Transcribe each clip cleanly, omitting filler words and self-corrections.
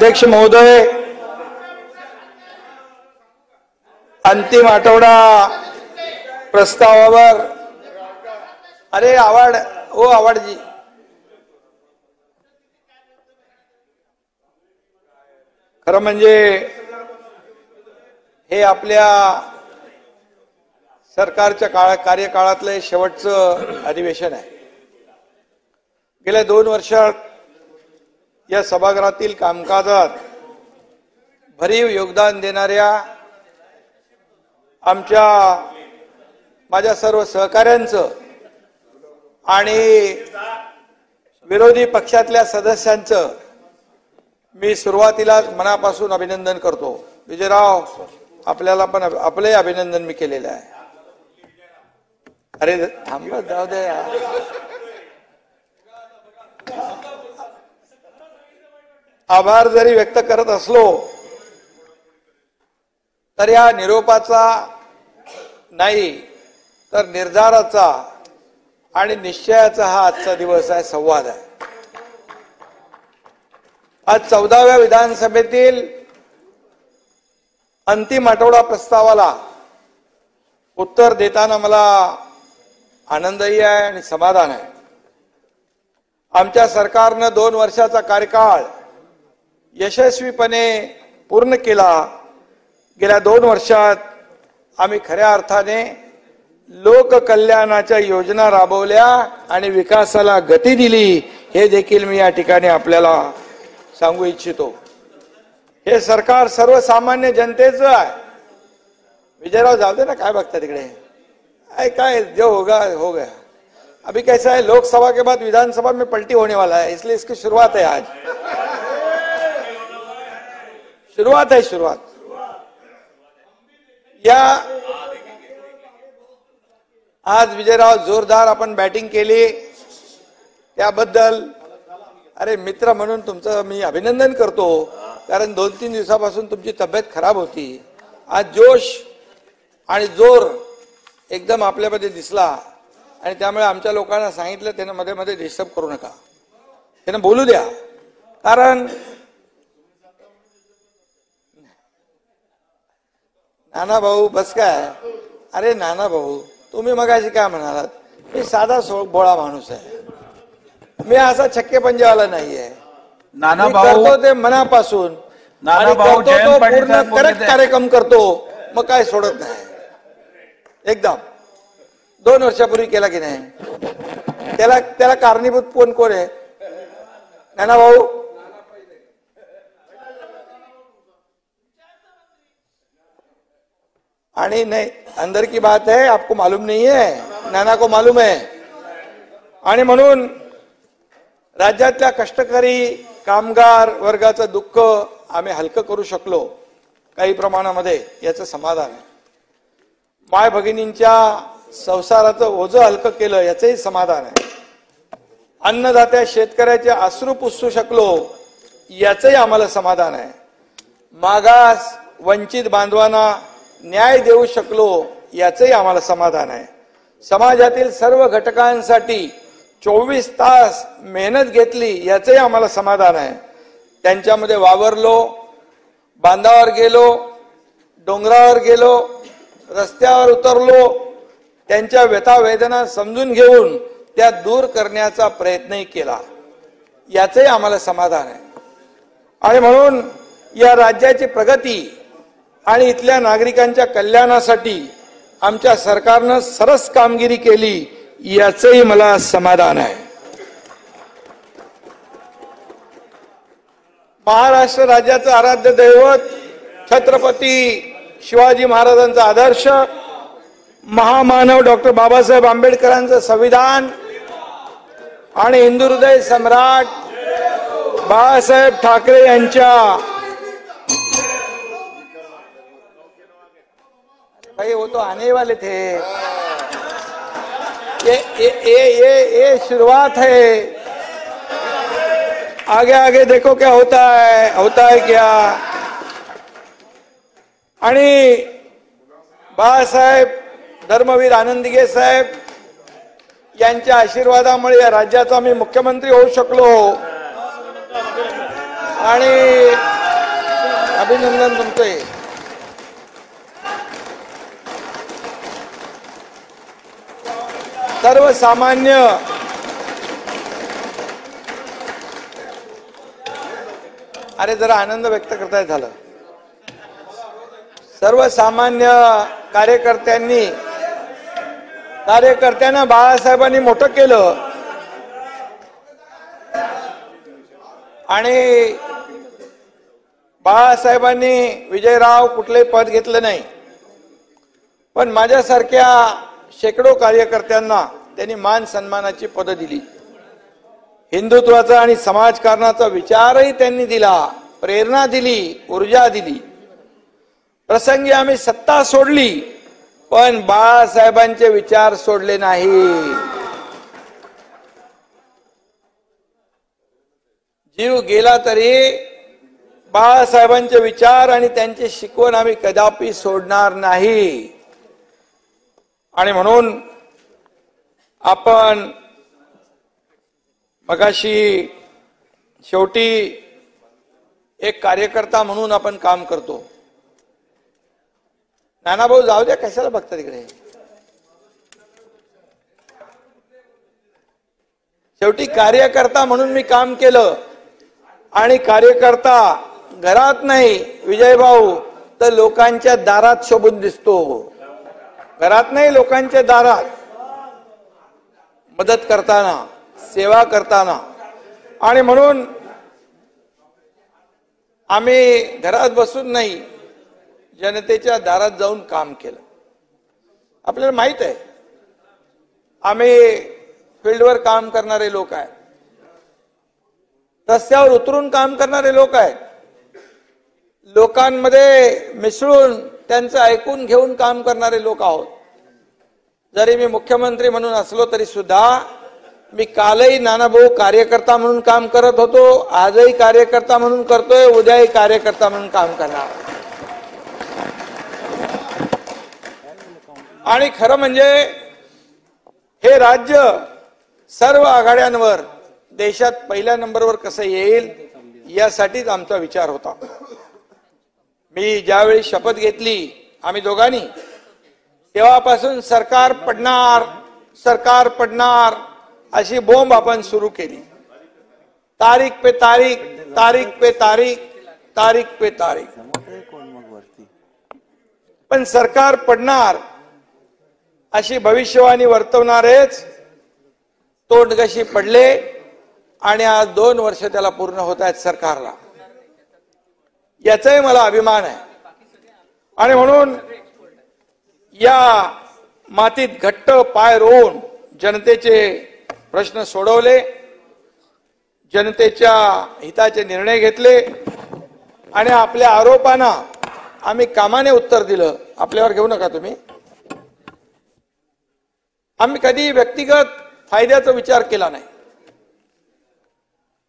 अध्यक्ष महोदय, अंतिम आठवडा प्रस्तावावर अरे आवाड ओ आवाडजी खरं म्हणजे हे आपल्या सरकारच्या कार्यकाळातलं शेवटचं अधिवेशन आहे. गेल्या 2 वर्षात या सभागृहातील कामकाजात भरीव योगदान देणाऱ्या माझ्या सर्व सहकाऱ्यांचं आणि विरोधी पक्षातल्या सदस्यांचं मी सुरुवातीलाच मनापासून अभिनंदन करतो. विजयराव, आपल्याला पण आपले अभिनंदन मी केलेलं आहे. अरे थांबा, जाऊ दे. आभार जरी व्यक्त करत असलो तर या निरोपाचा नाही तर निर्धाराचा आणि निश्चयाचा हा आजचा दिवस आहे, संवाद आहे. आज 14व्या विधानसभेतील अंतिम आठवडा प्रस्तावाला उत्तर देताना मला आनंदही आहे आणि समाधान आहे. आमच्या सरकारनं 2 वर्षाचा कार्यकाळ यशस्वीपणे पूर्ण केला. गेल्या 2 वर्षात आम्ही खऱ्या अर्थाने लोककल्याणाच्या योजना राबवल्या आणि विकासाला गती दिली, हे देखील मी या ठिकाणी आपल्याला सांगू इच्छितो. हे सरकार सर्वसामान्य जनतेचं आहे. विजयराव, जाऊ दे ना, काय बघता तिकडे. काय जो होगा हो गया. अभी कैसा है, लोकसभा के बाद विधानसभा में पलटी होने वाला है, इसलिए इसकी शुरुआत है. आज शुरुआत है, शुरुआत. या आज विजयराव जोरदार आपण बॅटिंग केली, त्याबद्दल अरे मित्र म्हणून तुमचं मी अभिनंदन करतो. कारण 2-3 दिवसापासून तुमची तब्येत खराब होती. आज जोश आणि जोर एकदम आपल्यामध्ये दिसला आणि त्यामुळे आमच्या लोकांना सांगितलं त्यांना मध्ये मध्ये डिस्टर्ब करू नका, त्यांना बोलू द्या. कारण नाना भाऊ बस काय. अरे नाना भाऊ, तुम्ही मगाशी काय म्हणालात, मी साधा भोळा माणूस आहे, मी असा छक्के पंजेवाला नाहीये. नाना भाऊ करतो ते मनापासून, नाना भाऊ पूर्ण करेक्ट कार्यक्रम करतो, मग काय सोडत नाही. एकदम 2 वर्षापूर्वी केला की नाही, त्याला कारणीभूत कोण आहे नाना भाऊ. आणि नहीं, अंदर की बात है, आपको मालूम नहीं है, नाना को मालूम है. आणि म्हणून राज्यातल्या कष्टकरी कामगार वर्गाचं दुःख आम्ही हलकं करू शकलो काही प्रमाणामध्ये, याचं समाधान आहे. माय भगिनींच्या संसाराचं ओझं हलकं केलं, याचंही समाधान आहे. अन्नदात्या शेतकऱ्याचे अश्रू पुसू शकलो, याचंही आम्हाला समाधान आहे. मागास वंचित बांधवांना न्याय देऊ शकलो, याचंही आम्हाला समाधान आहे. समाजातील सर्व घटकांसाठी 24 तास मेहनत घेतली, याचंही आम्हाला समाधान आहे. त्यांच्यामध्ये वावरलो, बांधावर गेलो, डोंगरावर गेलो, रस्त्यावर उतरलो, त्यांच्या व्यथा वेदना समजून घेऊन त्या दूर करण्याचा प्रयत्नही केला, याचंही आम्हाला समाधान आहे. आणि म्हणून या राज्याची प्रगती आणि इथल्या नागरिकांच्या कल्याणासाठी आमच्या सरकारनं सरस कामगिरी केली, याचंही मला समाधान आहे. महाराष्ट्र राज्याचं आराध्य दैवत छत्रपती शिवाजी महाराजांचा आदर्श, महामानव डॉक्टर बाबासाहेब आंबेडकरांचं संविधान आणि हिंदू हृदय सम्राट बाळासाहेब ठाकरे यांच्या भाई वो तो आने वाले थे. ये शुरुआत है, आगे आगे देखो क्या होता है क्या. आणि बाळासाहेब धर्मवीर आनंदगे साहेब यांच्या आशीर्वादामुळे या राज्याचा मी मुख्यमंत्री होऊ शकलो. आणि अभिनंदन तुमचे. सर्वसामान्य अरे जरा आनंद व्यक्त करताय झालं. सर्वसामान्य कार्यकर्त्यांना बाळासाहेबांनी मोठं केलं आणि बाळासाहेबांनी विजयराव कुठले पद घेतलं नाही, पण माझ्यासारख्या शेकडो कार्यकर्त्यांना त्यांनी मान सन्मानाची पदं दिली. हिंदुत्वाचा आणि समाजकारणाचा विचारही त्यांनी दिला, प्रेरणा दिली, ऊर्जा दिली. प्रसंगी आम्ही सत्ता सोडली पण बाळासाहेबांचे विचार सोडले नाही. जीव गेला तरी बाळासाहेबांचे विचार आणि त्यांची शिकवण आम्ही कदापि सोडणार नाही. आणि म्हणून आपण मगाशी शेवटी एक कार्यकर्ता म्हणून आपण काम करतो. नानाभाऊ जाऊ द्या, कशाला बघता तिकडे. शेवटी कार्यकर्ता म्हणून मी काम केलं आणि कार्यकर्ता घरात नाही विजयभाऊ तर लोकांच्या दारात शोभून दिसतो. घरात नाही, लोकांच्या दारात मदत करताना, सेवा करताना. आणि म्हणून आम्ही घरात बसून नाही, जनतेच्या दारात जाऊन काम केलं. आपल्याला माहित आहे आम्ही फील्डवर काम करणारे लोक आहेत, रस्त्यावर उतरून काम करणारे लोक आहेत, लोकांमध्ये मिसळून त्यांचं ऐकून घेऊन काम करणारे लोक आहोत. जरी मी मुख्यमंत्री म्हणून असलो तरी सुद्धा मी कालही नानाभाऊ कार्यकर्ता म्हणून काम करत होतो, आजही कार्यकर्ता म्हणून करतोय, उद्याही कार्यकर्ता म्हणून काम करणार. आणि खरं म्हणजे हे राज्य सर्व आघाड्यांवर देशात पहिल्या नंबरवर कसं येईल यासाठीच आमचा विचार होता. मी ज्यावेळी शपथ घेतली आम्ही दोघांनी, तेव्हापासून सरकार पडणार, सरकार पडणार अशी बोंब आपण सुरू केली. तारीख पे तारीख, तारीख पे तारीख, तारीख पे तारीख. पण सरकार पडणार अशी भविष्यवाणी वर्तवणारेच तोंडघशी पडले आणि आज 2 वर्ष त्याला पूर्ण होत आहेत सरकारला. याचाही मला अभिमान आहे. आणि म्हणून या मातीत घट्ट पाय रोवून जनतेचे प्रश्न सोडवले, जनतेच्या हिताचे निर्णय घेतले आणि आपल्या आरोपांना आम्ही कामाने उत्तर दिलं. आपल्यावर घेऊ नका तुम्ही. आम्ही कधी व्यक्तिगत फायद्याचा विचार केला नाही,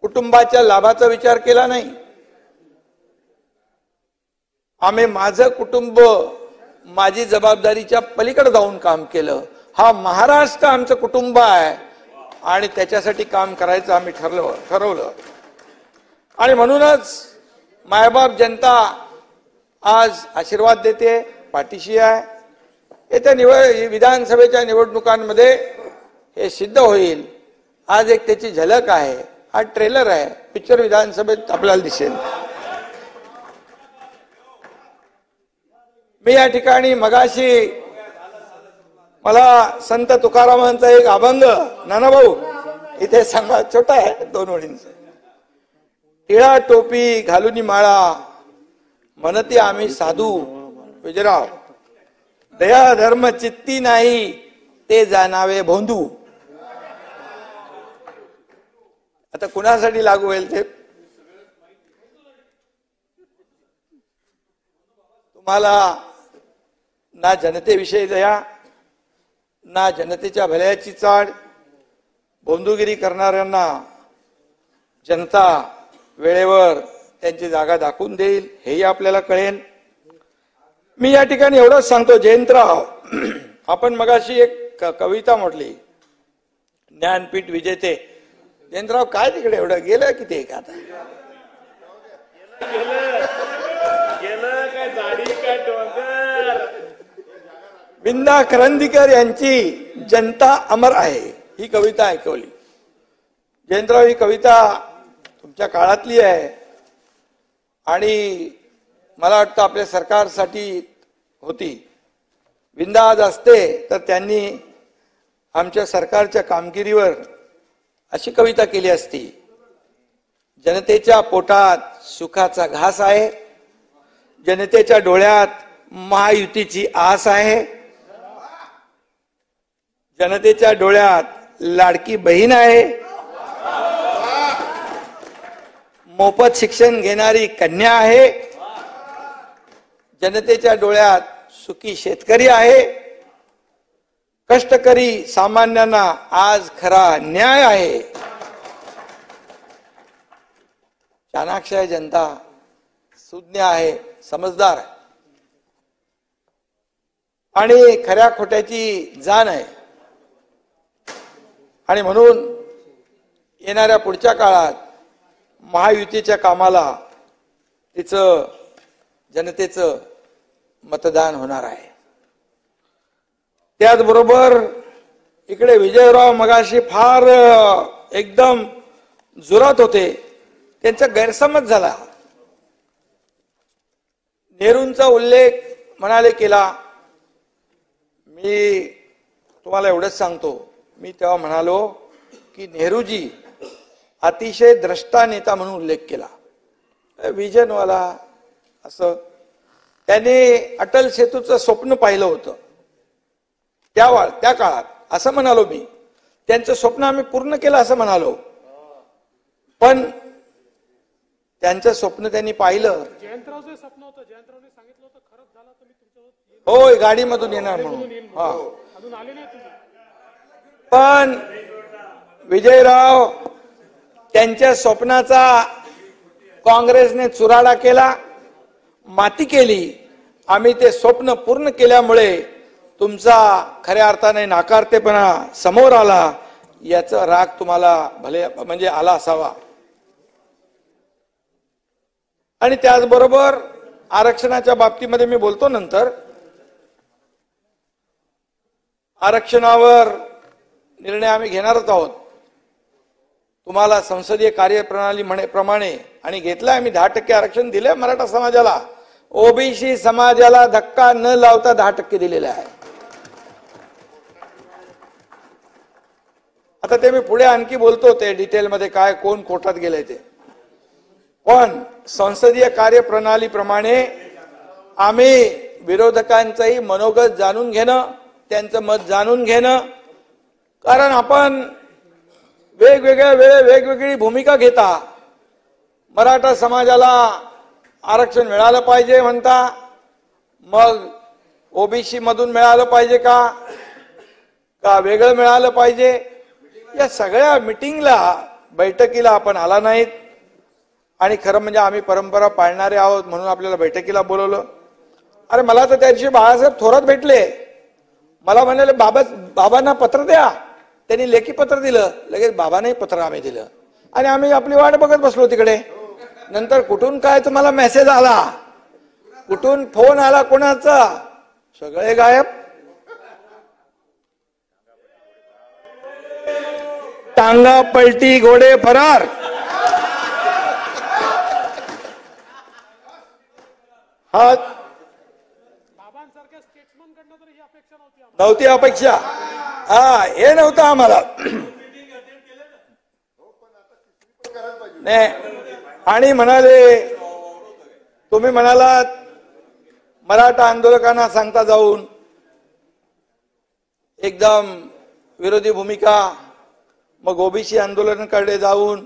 कुटुंबाच्या लाभाचा विचार केला नाही. आम्ही माझं कुटुंब, माझी जबाबदारीच्या पलीकडे जाऊन काम केलं. हा महाराष्ट्र आमचं कुटुंब आहे आणि त्याच्यासाठी काम करायचं आम्ही ठरवलं. आणि म्हणूनच मायबाप जनता आज आशीर्वाद देते, पाठीशी आहे. येत्या विधानसभेच्या निवडणुकांमध्ये हे सिद्ध होईल. आज एक त्याची झलक आहे, हा ट्रेलर आहे, पिक्चर विधानसभेत आपल्याला दिसेल. मी या ठिकाणी मगाशी मला संत तुकारामांचा एक अभंग नानाभाऊ इथे सांगा, छोटा आहे 2 ओळींचा. टिळा टोपी घालून माळा म्हणती आम्ही साधू विजयराव, दया धर्म चित्ती नाही ते जाणावे भोंदू. आता कुणासाठी लागू होईल ते तुम्हाला ना जनतेविषयी दया, ना जनतेच्या भल्याची चाड. भोंदूगिरी करणाऱ्यांना जनता वेळेवर त्यांची जागा दाखवून देईल हेही आपल्याला कळेल. मी या ठिकाणी एवढंच सांगतो, जयंतराव आपण मगाशी एक कविता म्हटली, ज्ञानपीठ विजेते. जयंतराव काय तिकडे एवढं गेलं किती का आता विंदा करंदीकर यांची जनता अमर आहे ही कविता ऐकवली. जयंतराव, ही कविता तुमच्या काळातली आहे आणि मला वाटतं आपल्या सरकारसाठी होती. विंदा आज असते तर त्यांनी आमच्या सरकारच्या कामगिरीवर अशी कविता केली असती. जनतेच्या पोटात सुखाचा घास आहे, जनतेच्या डोळ्यात महायुतीची आस आहे, जनतेच्या डोळ्यात लाडकी बहीण आहे, मोफत शिक्षण घेणारी कन्या आहे, जनतेच्या डोळ्यात सुखी शेतकरी आहे, कष्टकरी सामान्यांना आज खरा न्याय आहे. चाणाक्ष आहे जनता, सुज्ञ आहे, समजदार आहे आणि खऱ्या खोट्याची जाण आहे. आणि म्हणून येणाऱ्या पुढच्या काळात महायुतीच्या कामाला तिचं जनतेचं मतदान होणार आहे. त्याचबरोबर इकडे विजयराव मगाशी फार एकदम जोरात होते, त्यांचा गैरसमज झाला. नेहरूंचा उल्लेख म्हणाले केला. मी तुम्हाला एवढंच सांगतो, मी तेव्हा म्हणालो की नेहरूजी अतिशय द्रष्टा नेता म्हणून उल्लेख केला, विजनवाला. असं त्याने अटल सेतूचं स्वप्न पाहिलं होतं त्या काळात, असं म्हणालो मी. त्यांचं स्वप्न आम्ही पूर्ण केलं असं म्हणालो, पण त्यांचं स्वप्न त्यांनी पाहिलं. जयंतरावचं स्वप्न होतं, जयंतरावने सांगितलं होतं खरंच झालं तर मी तुमच्यावर होय गाडीमधून येणार म्हणून. हा, अजून आले नाही तुम्ही. पण विजयराव त्यांच्या स्वप्नाचा काँग्रेसने चुराडा केला, माती केली. आम्ही ते स्वप्न पूर्ण केल्यामुळे तुमचा खऱ्या अर्थाने नाकारतेपणा समोर आला. याचा राग तुम्हाला भले म्हणजे आला असावा. आणि त्याचबरोबर आरक्षणाच्या बाबतीमध्ये मी बोलतो नंतर. आरक्षणावर निर्णय आम्ही घेणारच आहोत. तुम्हाला संसदीय कार्यप्रणाली प्रमाणे आणि घेतलाय आम्ही 10% आरक्षण दिलंय मराठा समाजाला. ओबीसी समाजाला धक्का न लावता 10% दिलेले आहे. आता ते मी पुढे आणखी बोलतो ते डिटेलमध्ये काय कोण कोर्टात गेले ते. पण संसदीय कार्यप्रणाली प्रमाणे आम्ही विरोधकांचंही मनोगत जाणून घेणं, त्यांचं मत जाणून घेणं, कारण आपण वेगवेगळ्या वेळे वेगवेगळी भूमिका घेता. मराठा समाजाला आरक्षण मिळालं पाहिजे म्हणता, मग ओबीसी मधून मिळालं पाहिजे का वेगळं मिळालं पाहिजे. या सगळ्या मिटिंगला बैठकीला आपण आला नाहीत. आणि खरं म्हणजे आम्ही परंपरा पाळणारे आहोत म्हणून आपल्याला बैठकीला बोलवलं. अरे मला तर त्या दिवशी बाळासाहेब थोरात भेटले, मला म्हणाले बाबांना पत्र द्या. त्यांनी लेखी पत्र दिलं, लगेच बाबांनाही पत्र आम्ही दिलं आणि आम्ही आपली वाट बघत बसलो तिकडे. नंतर कुठून काय तुम्हाला मेसेज आला, कुठून फोन आला कोणाचा, सगळे गायब. टांगा पलटी घोडे फरार. हा बाबांसारख्या स्टेट्समनकडनं तर ही अपेक्षा नव्हती अपेक्षा. हा हे नव्हतं आम्हाला. नाही आणि म्हणाले तुम्ही म्हणालात मराठा आंदोलकांना सांगता जाऊन एकदम विरोधी भूमिका, मग ओबीसी आंदोलनाकडे जाऊन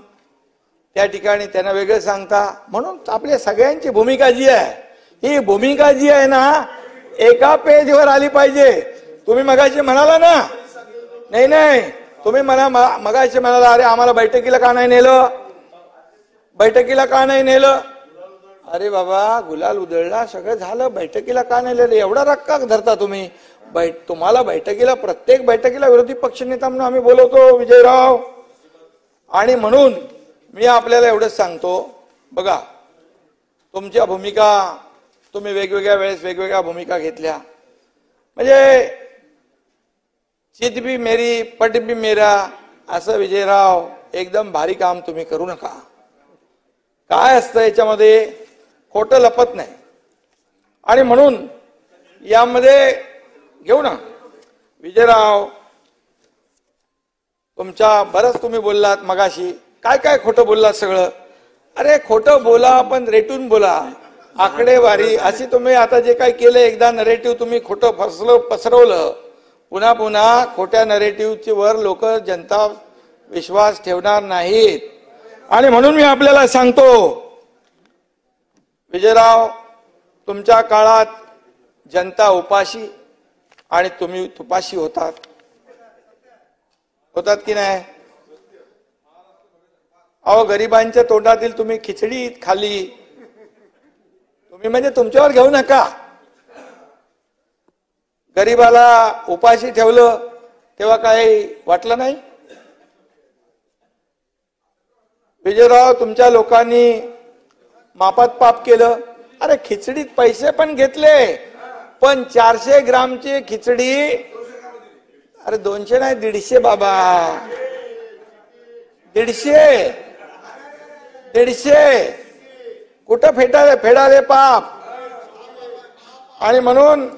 त्या ठिकाणी त्यांना वेगळं सांगता. म्हणून आपल्या सगळ्यांची भूमिका जी आहे, ही भूमिका जी आहे ना एका पेजवर आली पाहिजे. तुम्ही मगाशी म्हणाला ना, नाही तुम्ही मगाशी म्हणाला अरे आम्हाला बैठकीला का नाही नेलं, बैठकीला का नाही नेलं. अरे बाबा गुलाल उधळला, सगळं झालं, बैठकीला का नाही नेलं, एवढा राग का धरता तुम्ही. तुम्हाला बैठकीला, प्रत्येक बैठकीला विरोधी पक्षनेता म्हणून आम्ही बोलवतो विजयराव. आणि म्हणून मी आपल्याला एवढंच सांगतो, बघा तुमच्या भूमिका तुम्ही वेगवेगळ्या वेळेस वेगवेगळ्या भूमिका घेतल्या. म्हणजे चित भी मेरी पट भी मेरा असं विजयराव एकदम भारी काम तुम्ही करू नका. काय असतं याच्यामध्ये, खोटं लपत नाही. आणि म्हणून यामध्ये घेऊ ना विजयराव, तुमच्या बरंच तुम्ही बोललात मगाशी, काय काय खोटं बोललात सगळं. अरे खोटं बोला पण रेटून बोला, आकडेवारी अशी तुम्ही आता जे काही केलं, एकदा नरेटिव्ह तुम्ही खोटं पसरवलं, पुन्हा पुन्हा खोट्या नरेटिव्हची वर लोक जनता विश्वास ठेवणार नाहीत. आणि म्हणून मी आपल्याला सांगतो विजयराव, तुमच्या काळात जनता उपाशी आणि तुम्ही तुपाशी होतात की नाही. अहो गरिबांच्या तोंडातील तुम्ही खिचडी खाली, तुम्ही म्हणजे तुमच्यावर घेऊ नका. गरिबाला उपाशी ठेवलं तेव्हा काही वाटलं नाही. विजयराव, तुमच्या लोकांनी मापात पाप केलं. अरे खिचडीत पैसे पण घेतले, पण 400 ग्रामची खिचडी, अरे 200 नाही 150 बाबा, 150 कुठं फेडाले पाप. आणि म्हणून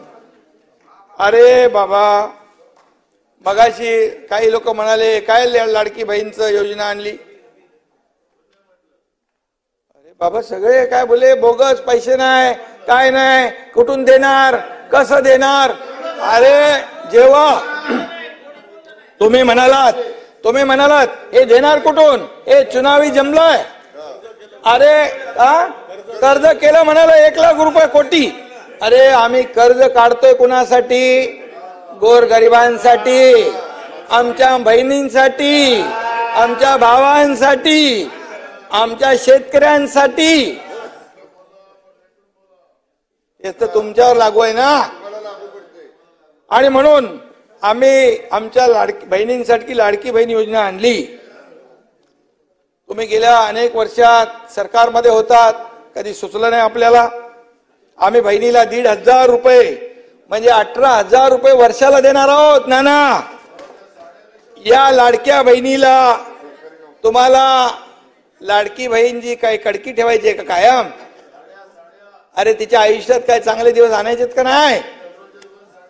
अरे बाबा, मगाशी काही लोक म्हणाले काय लाडकी बहीणचं योजना आणली. अरे बाबा, सगळे काय बोले बोगस, पैसे नाही, काय नाही, कुठून देणार, कसं देणार. अरे जेव्हा तुम्ही म्हणालात हे देणार कुठून, हे चुनावी जमलंय. अरे कर्ज केलं म्हणाला 1 लाख रुपये कोटी. अरे आम्ही कर्ज काढतोय कुणासाठी, गोरगरिबांसाठी, आमच्या बहिणींसाठी, आमच्या भावांसाठी, आमच्या शेतकऱ्यांसाठी. हे तर तुमच्यावर लागू आहे ना. आणि म्हणून आम्ही आमच्या बहिणींसाठी लाडकी बहीण योजना आणली. तुम्ही गेल्या अनेक वर्षात सरकारमध्ये होतात, कधी सुचलं नाही आपल्याला. आम्ही बहिणीला 1,500 रुपये म्हणजे 18,000 रुपये वर्षाला देणार आहोत. नाना, या लाडक्या बहिणीला तुम्हाला लाडकी बहीण जी काय कडकी ठेवायची का कायम. अरे तिच्या आयुष्यात काय चांगले दिवस आणायचे का नाही.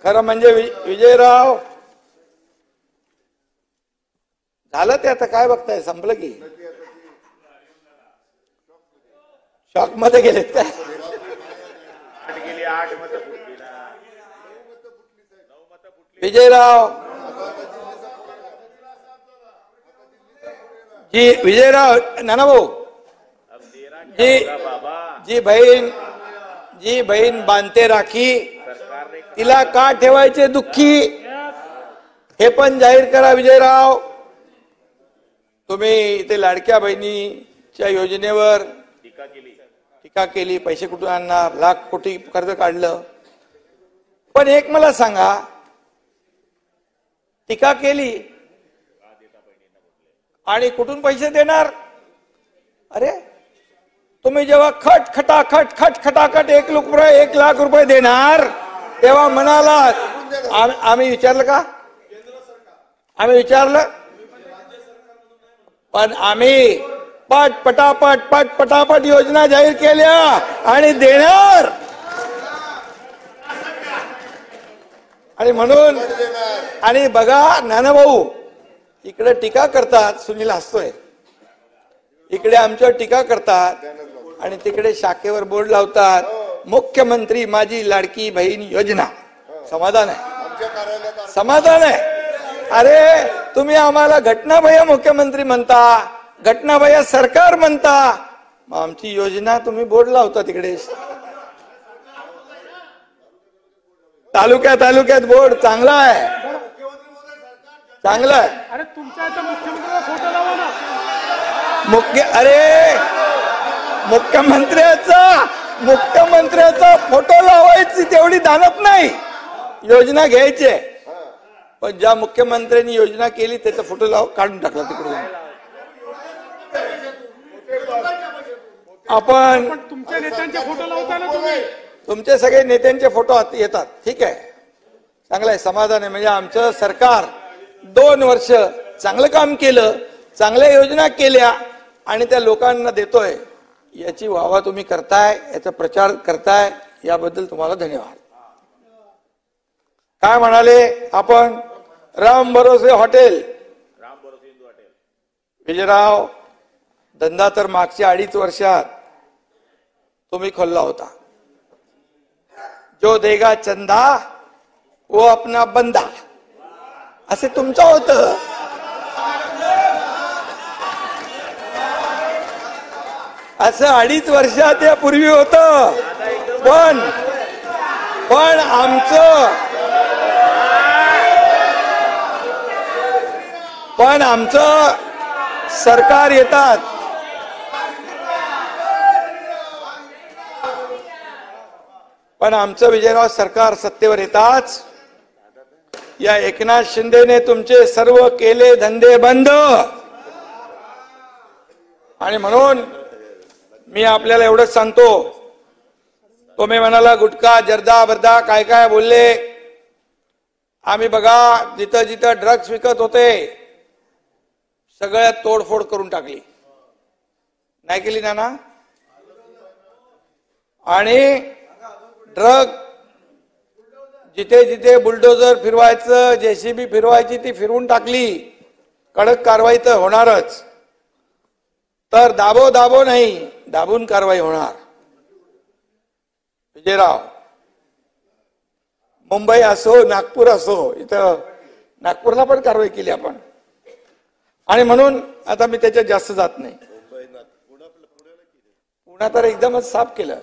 खरं म्हणजे विजयराव, झालं ते आता काय बघताय, संपलं की शॉक मध्ये गेलेत काय. विजयराव जी, विजयराव नाना भाऊ जी बहीण बांधते राखी, तिला का ठेवायचे दुःखी, हे पण जाहीर करा. विजयराव, तुम्ही इथे लाडक्या बहिणीच्या योजनेवर टीका केली, पैसे कुठून आणणार, लाख कोटी कर्ज काढलं. पण एक मला सांगा, टीका केली आणि कुठून पैसे देणार. अरे तुम्ही जेव्हा खटाखट 1 लाख रुपये देणार तेव्हा म्हणाला, आम्ही विचारलं का, आम्ही विचारलं. पण आम्ही पटापट योजना जाहीर केल्या आणि देणार. आणि म्हणून, आणि बघा नाना भाऊ, इकडे टीका करतात, सुनील हसतोय, इकडे आमच्यावर टीका करतात आणि तिकडे शाखेवर बोर्ड लावतात मुख्यमंत्री माझी लाडकी बहीण योजना. समाधान आहे, समाधान आहे. अरे तुम्ही आम्हाला घटनाबाह्य मुख्यमंत्री म्हणता, घटनाबाह्य सरकार म्हणता, मग आमची योजना तुम्ही बोर्ड लावता तिकडे. तालुक्यात बोर्ड चांगला आहे, चांगलं आहे. अरे तुमच्या इथं मुख्यमंत्र्याचा फोटो लावा ना. अरे मुख्यमंत्र्याचा फोटो लावायची तेवढी दानत नाही, योजना घ्यायची. पण ज्या मुख्यमंत्र्यांनी योजना केली त्याचा फोटो काढून टाकला तिकडून. आपण पण तुमच्या नेत्यांचे फोटो लावता ना तुम्ही. तुमचे सगळे नेत्यांचे फोटो येतात, ठीक आहे, चांगलं आहे, समाधान आहे. म्हणजे आमचं सरकार 2 वर्ष चांगलं काम केलं, चांगल्या योजना केल्या आणि त्या लोकांना देतोय, याची वाहवा तुम्ही करताय, याचा प्रचार करताय, याबद्दल तुम्हाला धन्यवाद. काय म्हणाले आपण? राम भरोसे हॉटेल, विजयराव, धंदा तर मागच्या 2.5 वर्षात तुम्ही खोलला होता. जो देगा चंदा वो अपना बंदा, असे तुमचं होतं. असं 2.5 वर्षात यापूर्वी होतं. पण आमचं सरकार येतात, पण आमचं विजयराव सरकार सत्तेवर येताच या एकनाथ शिंदेने तुमचे सर्व केले धंदे बंद. आणि म्हणून मी आपल्याला एवढंच सांगतो, तुम्ही म्हणाला गुटखा जर्दा बर्दा काय काय बोलले. आम्ही बघा जिथं जिथं ड्रग्ज विकत होते सगळ्यात तोडफोड करून टाकली, नाही केली ना? आणि ड्रग जिथे जिथे बुलडोजर फिरवायचं, जेसीबी फिरवायची ती फिरवून टाकली. कडक कारवाई तर होणारच, तर दाबो नाही, दाबून कारवाई होणार. विजयराव, मुंबई असो नागपूर असो, इथं नागपूरला पण कारवाई केली आपण. आणि म्हणून आता मी त्याच्यात जास्त जात नाही. पुण्यात तर एकदमच साफ केलं.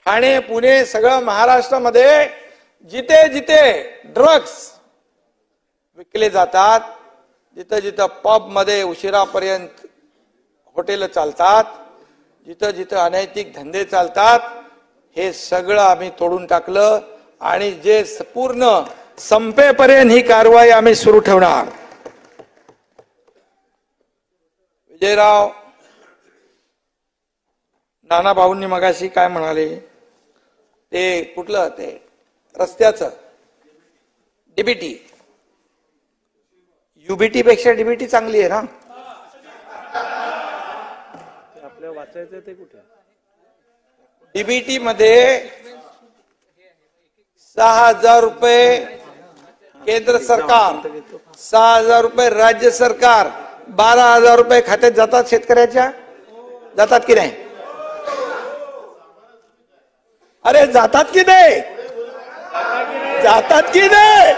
ठाणे, पुणे, सगळं महाराष्ट्रामध्ये जिथे जिथे ड्रग्ज विकले जातात, जिथं जिथं पब मध्ये उशिरापर्यंत हॉटेल चालतात, जिथं जिथं अनैतिक धंदे चालतात, हे सगळं आम्ही तोडून टाकलं. आणि जे पूर्ण संपेपर्यंत ही कारवाई आम्ही सुरू ठेवणार. विजयराव, नाना भाऊंनी मगाशी काय म्हणाले, ते कुठलं ते रस्त्याचं डीबीटी, युबीटी पेक्षा डीबीटी चांगली आहे ना? आपल्या वाचायचं ते कुठे? डीबीटी मध्ये 6,000 रुपये केंद्र सरकार, 6,000 रुपये राज्य सरकार, 12,000 रुपये खात्यात जातात शेतकऱ्याच्या. जातात की नाही? अरे जातात की नाही? जातात की नाही?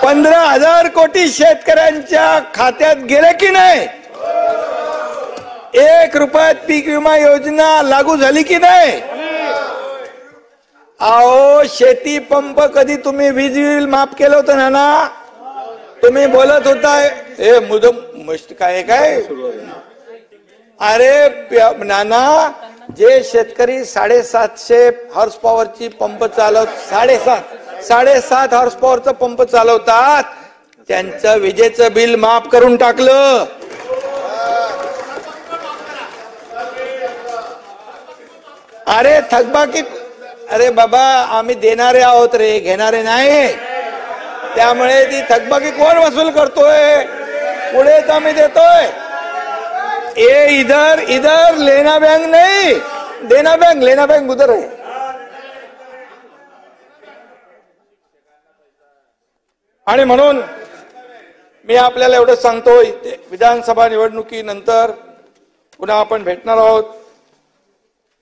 15,000 कोटी शेतकऱ्यांच्या खात्यात गेले की नाही? 1 रुपयात पीक विमा योजना लागू झाली की नाही? अहो, शेती पंप कधी तुम्ही वीज बिल माफ केलं होतं ना? तुम्ही बोलत होता हे मुदम मस्त काय काय. अरे नाना, जे शेतकरी 750 हॉर्स पॉवरची पंप चालवत 7.5 हॉर्स पॉवरचा पंप चालवतात, त्यांचं विजेचं बिल माफ करून टाकलं. अरे थकबाकी, अरे बाबा आम्ही देणारे आहोत रे, घेणारे नाही. त्यामुळे ती थकबाकी कोण वसूल करतोय? पुढेच आम्ही देतोय. इधर लेना बैंक नहीं, देना बैंक, लेना बैंक उधर है. आणि म्हणून मी आपल्याला एवढं सांगतोय, विधानसभा निवडणुकीनंतर पुन्हा आपण भेटणार आहोत.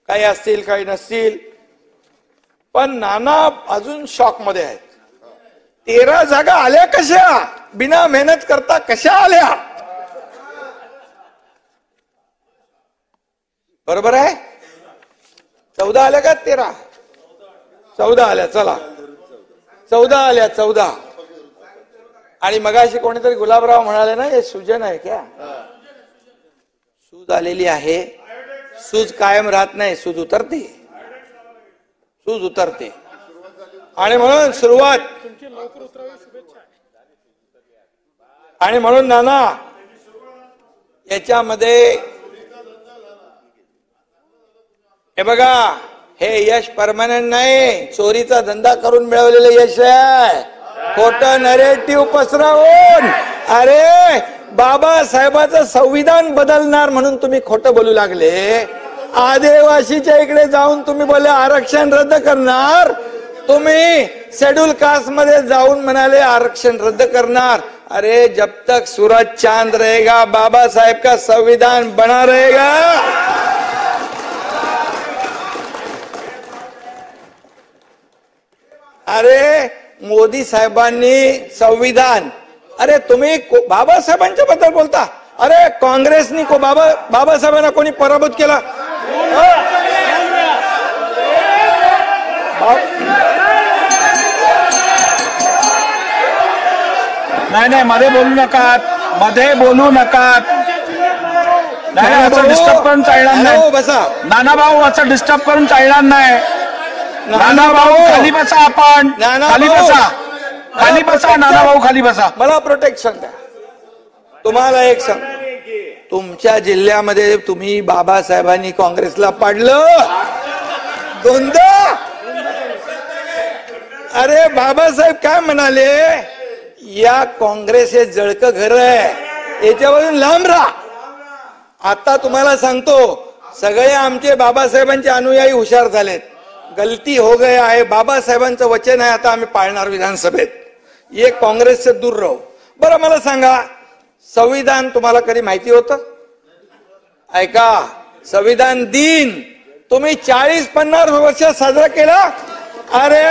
काही असतील काही नसतील, पण नाना अजून शॉक मध्ये आहेत. 13 जागा आल्या कशा? बिना मेहनत करता कशा आल्या? बरोबर आहे? 14 आल्या का 13? 14 आल्या. चला 14 आल्या, 14. आणि मगाशी कोणीतरी गुलाबराव म्हणाले ना, हे सूजन आहे क्या? सूज आलेली आहे. सूज कायम राहत नाही, सूज उतरते, सूज उतरते. आणि म्हणून सुरुवात, आणि म्हणून नाना याच्यामध्ये हे बघा, हे यश परमनंट नाही, चोरीचा धंदा करून मिळवलेलं यश आहे. खोटं नरेटिव्ह पसरवून, अरे बाबासाहेबांचं संविधान बदलणार म्हणून तुम्ही खोटं बोलू लागले. आदिवासीच्या इकडे जाऊन तुम्ही बोलले आरक्षण रद्द करणार, तुम्ही शेड्यूल कास्ट मध्ये जाऊन म्हणाले आरक्षण रद्द करणार. अरे जब तक सूरज चांद रहेगा बाबा साहेब का संविधान बना रहेगा. अरे मोदी साहेबांनी संविधान, अरे तुम्ही बाबासाहेबांच्या बद्दल बोलता. अरे काँग्रेसनी बाबासाहेबांना कोणी पराभूत केला? नाही मध्ये बोलू नका, मध्ये बोलू नका. नाही असं डिस्टर्ब करून चालणार नाही. बसा नाना भाऊ, असं डिस्टर्ब करून चालणार नाही. नाना भाऊ खाली बसा, आपण खाली बसा, खाली बसा. नाना भाऊ खाली बसा. मला प्रोटेक्शन द्या. तुम्हाला एक सांग, तुमच्या जिल्ह्यामध्ये तुम्ही बाबासाहेबांनी काँग्रेसला पाडलं दोनदा. अरे बाबासाहेब काय म्हणाले, या काँग्रेस हे जळकं घर आहे, याच्यावरून लांब राहा. आता तुम्हाला सांगतो, सगळे आमचे बाबासाहेबांचे अनुयायी हुशार झालेत. गलती हो गया आहे, बाबासाहेबांचं वचन आहे, आता आम्ही पाळणार विधानसभेत. ये काँग्रेस से दूर राहू. बरं मला सांगा, संविधान तुम्हाला कधी माहिती होतं? ऐका, संविधान दिन तुम्ही 40-50 वर्ष साजरा केला. अरे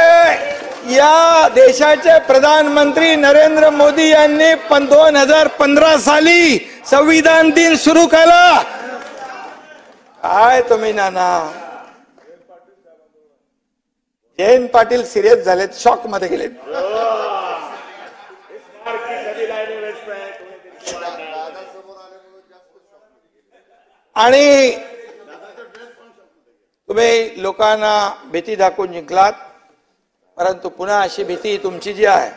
या देशाचे प्रधानमंत्री नरेंद्र मोदी यांनी 2015 साली संविधान दिन सुरू केला. काय तुम्ही नाना, जयंत पाटील सिरियस झालेत, शॉक मध्ये गेलेत. आणि तुम्ही लोकांना भीती दाखवून जिंकलात, परंतु पुन्हा अशी भीती तुमची जी आहे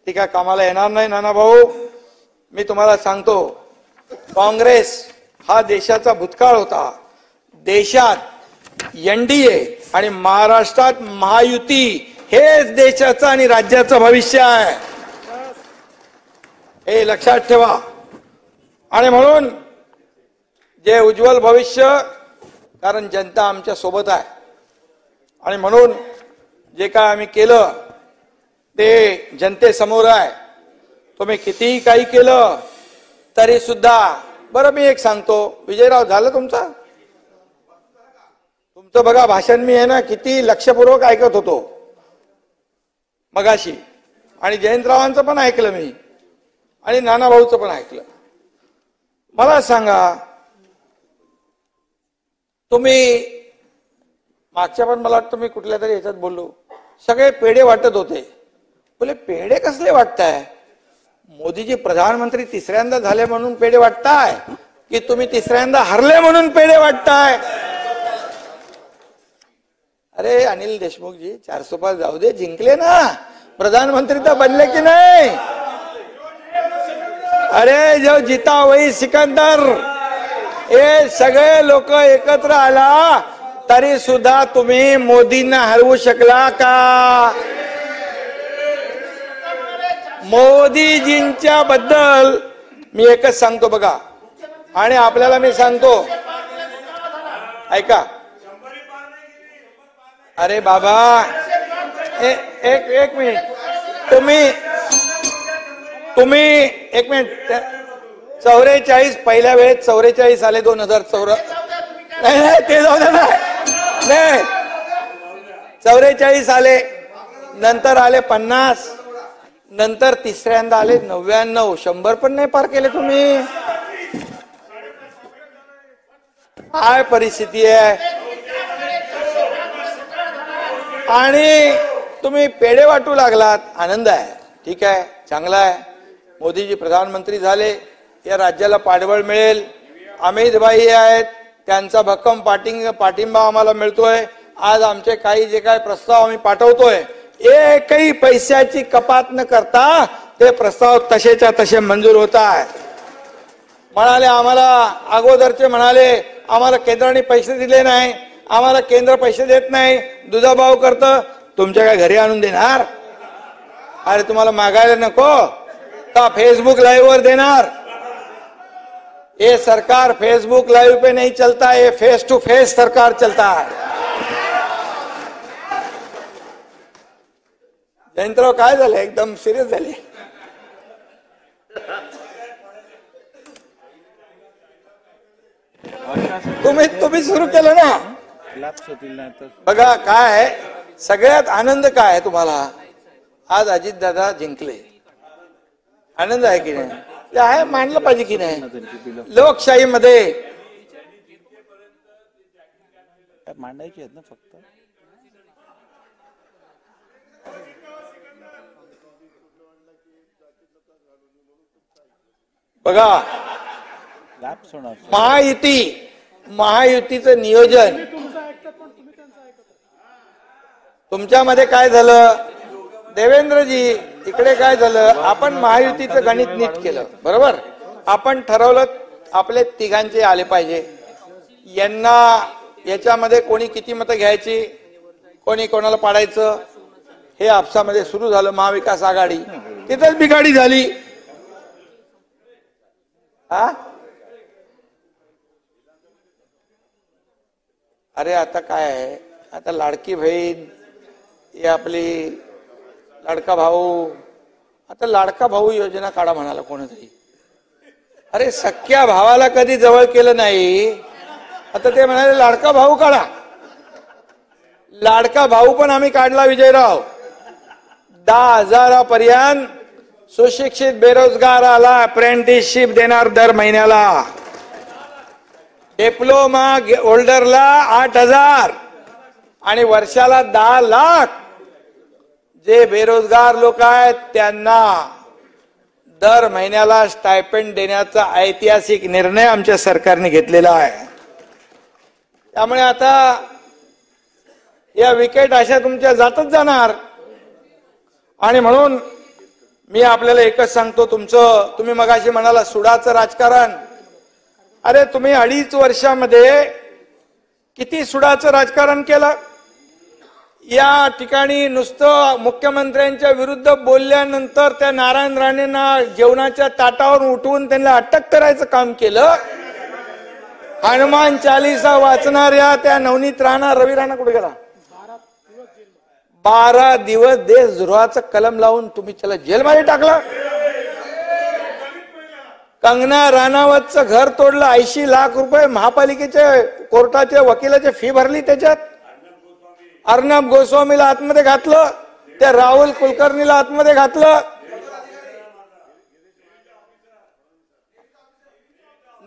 ती काय कामाला येणार नाही. नाना भाऊ, मी तुम्हाला सांगतो, काँग्रेस हा देशाचा भूतकाळ होता. देशात एनडीए आणि महाराष्ट्रात महायुती हेच देशाचं आणि राज्याचं भविष्य आहे, हे लक्षात ठेवा. आणि म्हणून जे उज्ज्वल भविष्य, कारण जनता आमच्या सोबत आहे, आणि म्हणून जे काय आम्ही केलं ते जनतेसमोर आहे. तुम्ही कितीही काही केलं तरी सुद्धा, बरं मी एक सांगतो, विजयराव झालं तुमचं बघा भाषण, मी आहे ना किती लक्षपूर्वक ऐकत होतो मगाशी, आणि जयंतरावांचं पण ऐकलं मी, आणि नाना भाऊचं पण ऐकलं. मला सांगा, तुम्ही मागच्या पण मला वाटतं मी कुठल्या तरी ह्याच्यात बोललो, सगळे पेढे वाटत होते. बोले पेढे कसले वाटताय? मोदीजी प्रधानमंत्री तिसऱ्यांदा झाले म्हणून पेढे वाटताय, की तुम्ही तिसऱ्यांदा हरले म्हणून पेढे वाटताय? अरे अनिल देशमुखजी, 400 पार जाऊ दे, जिंकले ना, प्रधानमंत्री तर बनले की नाही? अरे जो जीता वही सिकंदर, हे सगळे लोक एकत्र आला तरी सुद्धा तुम्ही मोदींना हरवू शकला का? मोदीजींच्या बद्दल मी एकच सांगतो बघा, आणि आपल्याला मी सांगतो, ऐका. अरे बाबा, एक मिनिट, तुम्ही एक मिनिट. 44 पहिल्या वेळेत 44 आले, 2014 नाही ते जाऊ दे ना, नाही 44 आले, नंतर आले 50, नंतर तिसऱ्यांदा आले 99, 100 पण नाही पार केले तुम्ही. काय परिस्थिती आहे? आणि तुम्ही पेढे वाटू लागलात. आनंद आहे, ठीक आहे, चांगला आहे. मोदीजी प्रधानमंत्री झाले, या राज्याला पाठबळ मिळेल. अमित भाई आहेत, त्यांचा भक्कम पाठिंबा आम्हाला मिळतोय. आज आमचे काही जे काय प्रस्ताव आम्ही पाठवतोय, एकही पैशाची कपात न करता ते प्रस्ताव तसेच्या तसे मंजूर होत आहेत. म्हणाले आम्हाला अगोदरचे म्हणाले आम्हाला केंद्राने पैसे दिले नाही, आम्हाला केंद्र पैसे देत नाही, दुजाभाव करतं, तुमच्या काय घरी आणून देणार? अरे तुम्हाला मागायला नको का फेसबुक लाइव वर देणार? ये सरकार फेसबुक लाइव पे नहीं चलता है, फेस टू फेस सरकार चलता है। जयंतराव काय झालं, एकदम सिरियस झाले? तुम्ही सुरू केलं ना? बघा काय आहे, सगळ्यात आनंद काय आहे तुम्हाला? आज अजितदादा जिंकले, आनंद आहे की नाही? ते आहे, मानलं पाहिजे की नाही? लोकशाहीमध्ये मांडायची आहेत ना फक्त. बघा महायुतीचं नियोजन तुमच्यामध्ये काय झालं देवेंद्रजी? इकडे काय झालं, आपण महायुतीचं गणित नीट केलं, बरोबर? आपण ठरवलं आपले तिघांचे आले पाहिजे, यांना याच्यामध्ये कोणी किती मतं घ्यायची, कोणी कोणाला पाडायचं, हे आपसामध्ये सुरू झालं. महाविकास आघाडी तिथेच बिघाडी झाली. अरे आता काय आहे, आता लाडकी बहीण, ही आपली लाडका भाऊ, आता लाडका भाऊ योजना काढा म्हणाला कोणतरी. अरे सख्या भावाला कधी जवळ केलं नाही, आता ते म्हणाले लाडका भाऊ काढा. लाडका भाऊ पण आम्ही काढला विजयराव. 10,000 पर्यंत सुशिक्षित बेरोजगाराला अप्रेंटिसशिप देणार दर महिन्याला. डिप्लोमा होल्डरला 8,000 आणि वर्षाला 10 लाख. जे बेरोजगार लोक आहेत त्यांना दर महिन्याला स्टायपेंड देण्याचा ऐतिहासिक निर्णय आमच्या सरकारने घेतलेला आहे. त्यामुळे आता या विकेट अशा तुमच्या जातच जाणार. आणि म्हणून मी आपल्याला एकच सांगतो, तुम्ही मगाशी म्हणाला सुडाचं राजकारण. अरे तुम्ही 2.5 वर्षामध्ये किती सुडाचं राजकारण केलं. या ठिकाणी नुसतं मुख्यमंत्र्यांच्या विरुद्ध बोलल्यानंतर त्या नारायण राणेंना जेवणाच्या ताटावर उठवून त्यांना अटक करायचं काम केलं. हनुमान चालीसा वाचणाऱ्या त्या नवनीत राणा, रवी राणा कुठे गेला? 12 दिवस देशद्रोहाचं कलम लावून तुम्ही त्याला जेलमध्ये टाकलं. कंगना राणावतचं घर तोडलं. 80 लाख रुपये महापालिकेचे कोर्टाच्या वकिलाची फी भरली त्याच्यात. अर्णब गोस्वामीला आतमध्ये घातलं. त्या राहुल कुलकर्णीला आतमध्ये घातलं.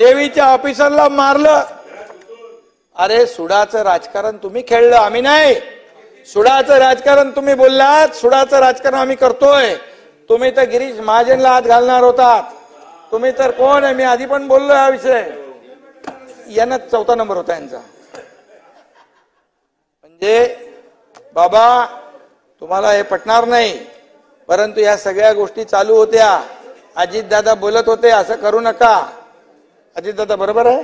देवीच्या ऑफिसरला मारलं. अरे सुडाचं राजकारण तुम्ही खेळलं, आम्ही नाही. सुडाचं राजकारण तुम्ही बोललात, सुडाचं राजकारण आम्ही करतोय. तुम्ही तर गिरीश महाजनला हात घालणार होतात. तुम्ही तर कोण आहे, मी आधी पण बोललो हा विषय. यांना 4था नंबर होता यांचा. म्हणजे बाबा तुम्हाला हे पटणार नाही, परंतु या सगळ्या गोष्टी चालू होत्या. अजितदादा बोलत होते असं करू नका. अजितदादा बरोबर आहे,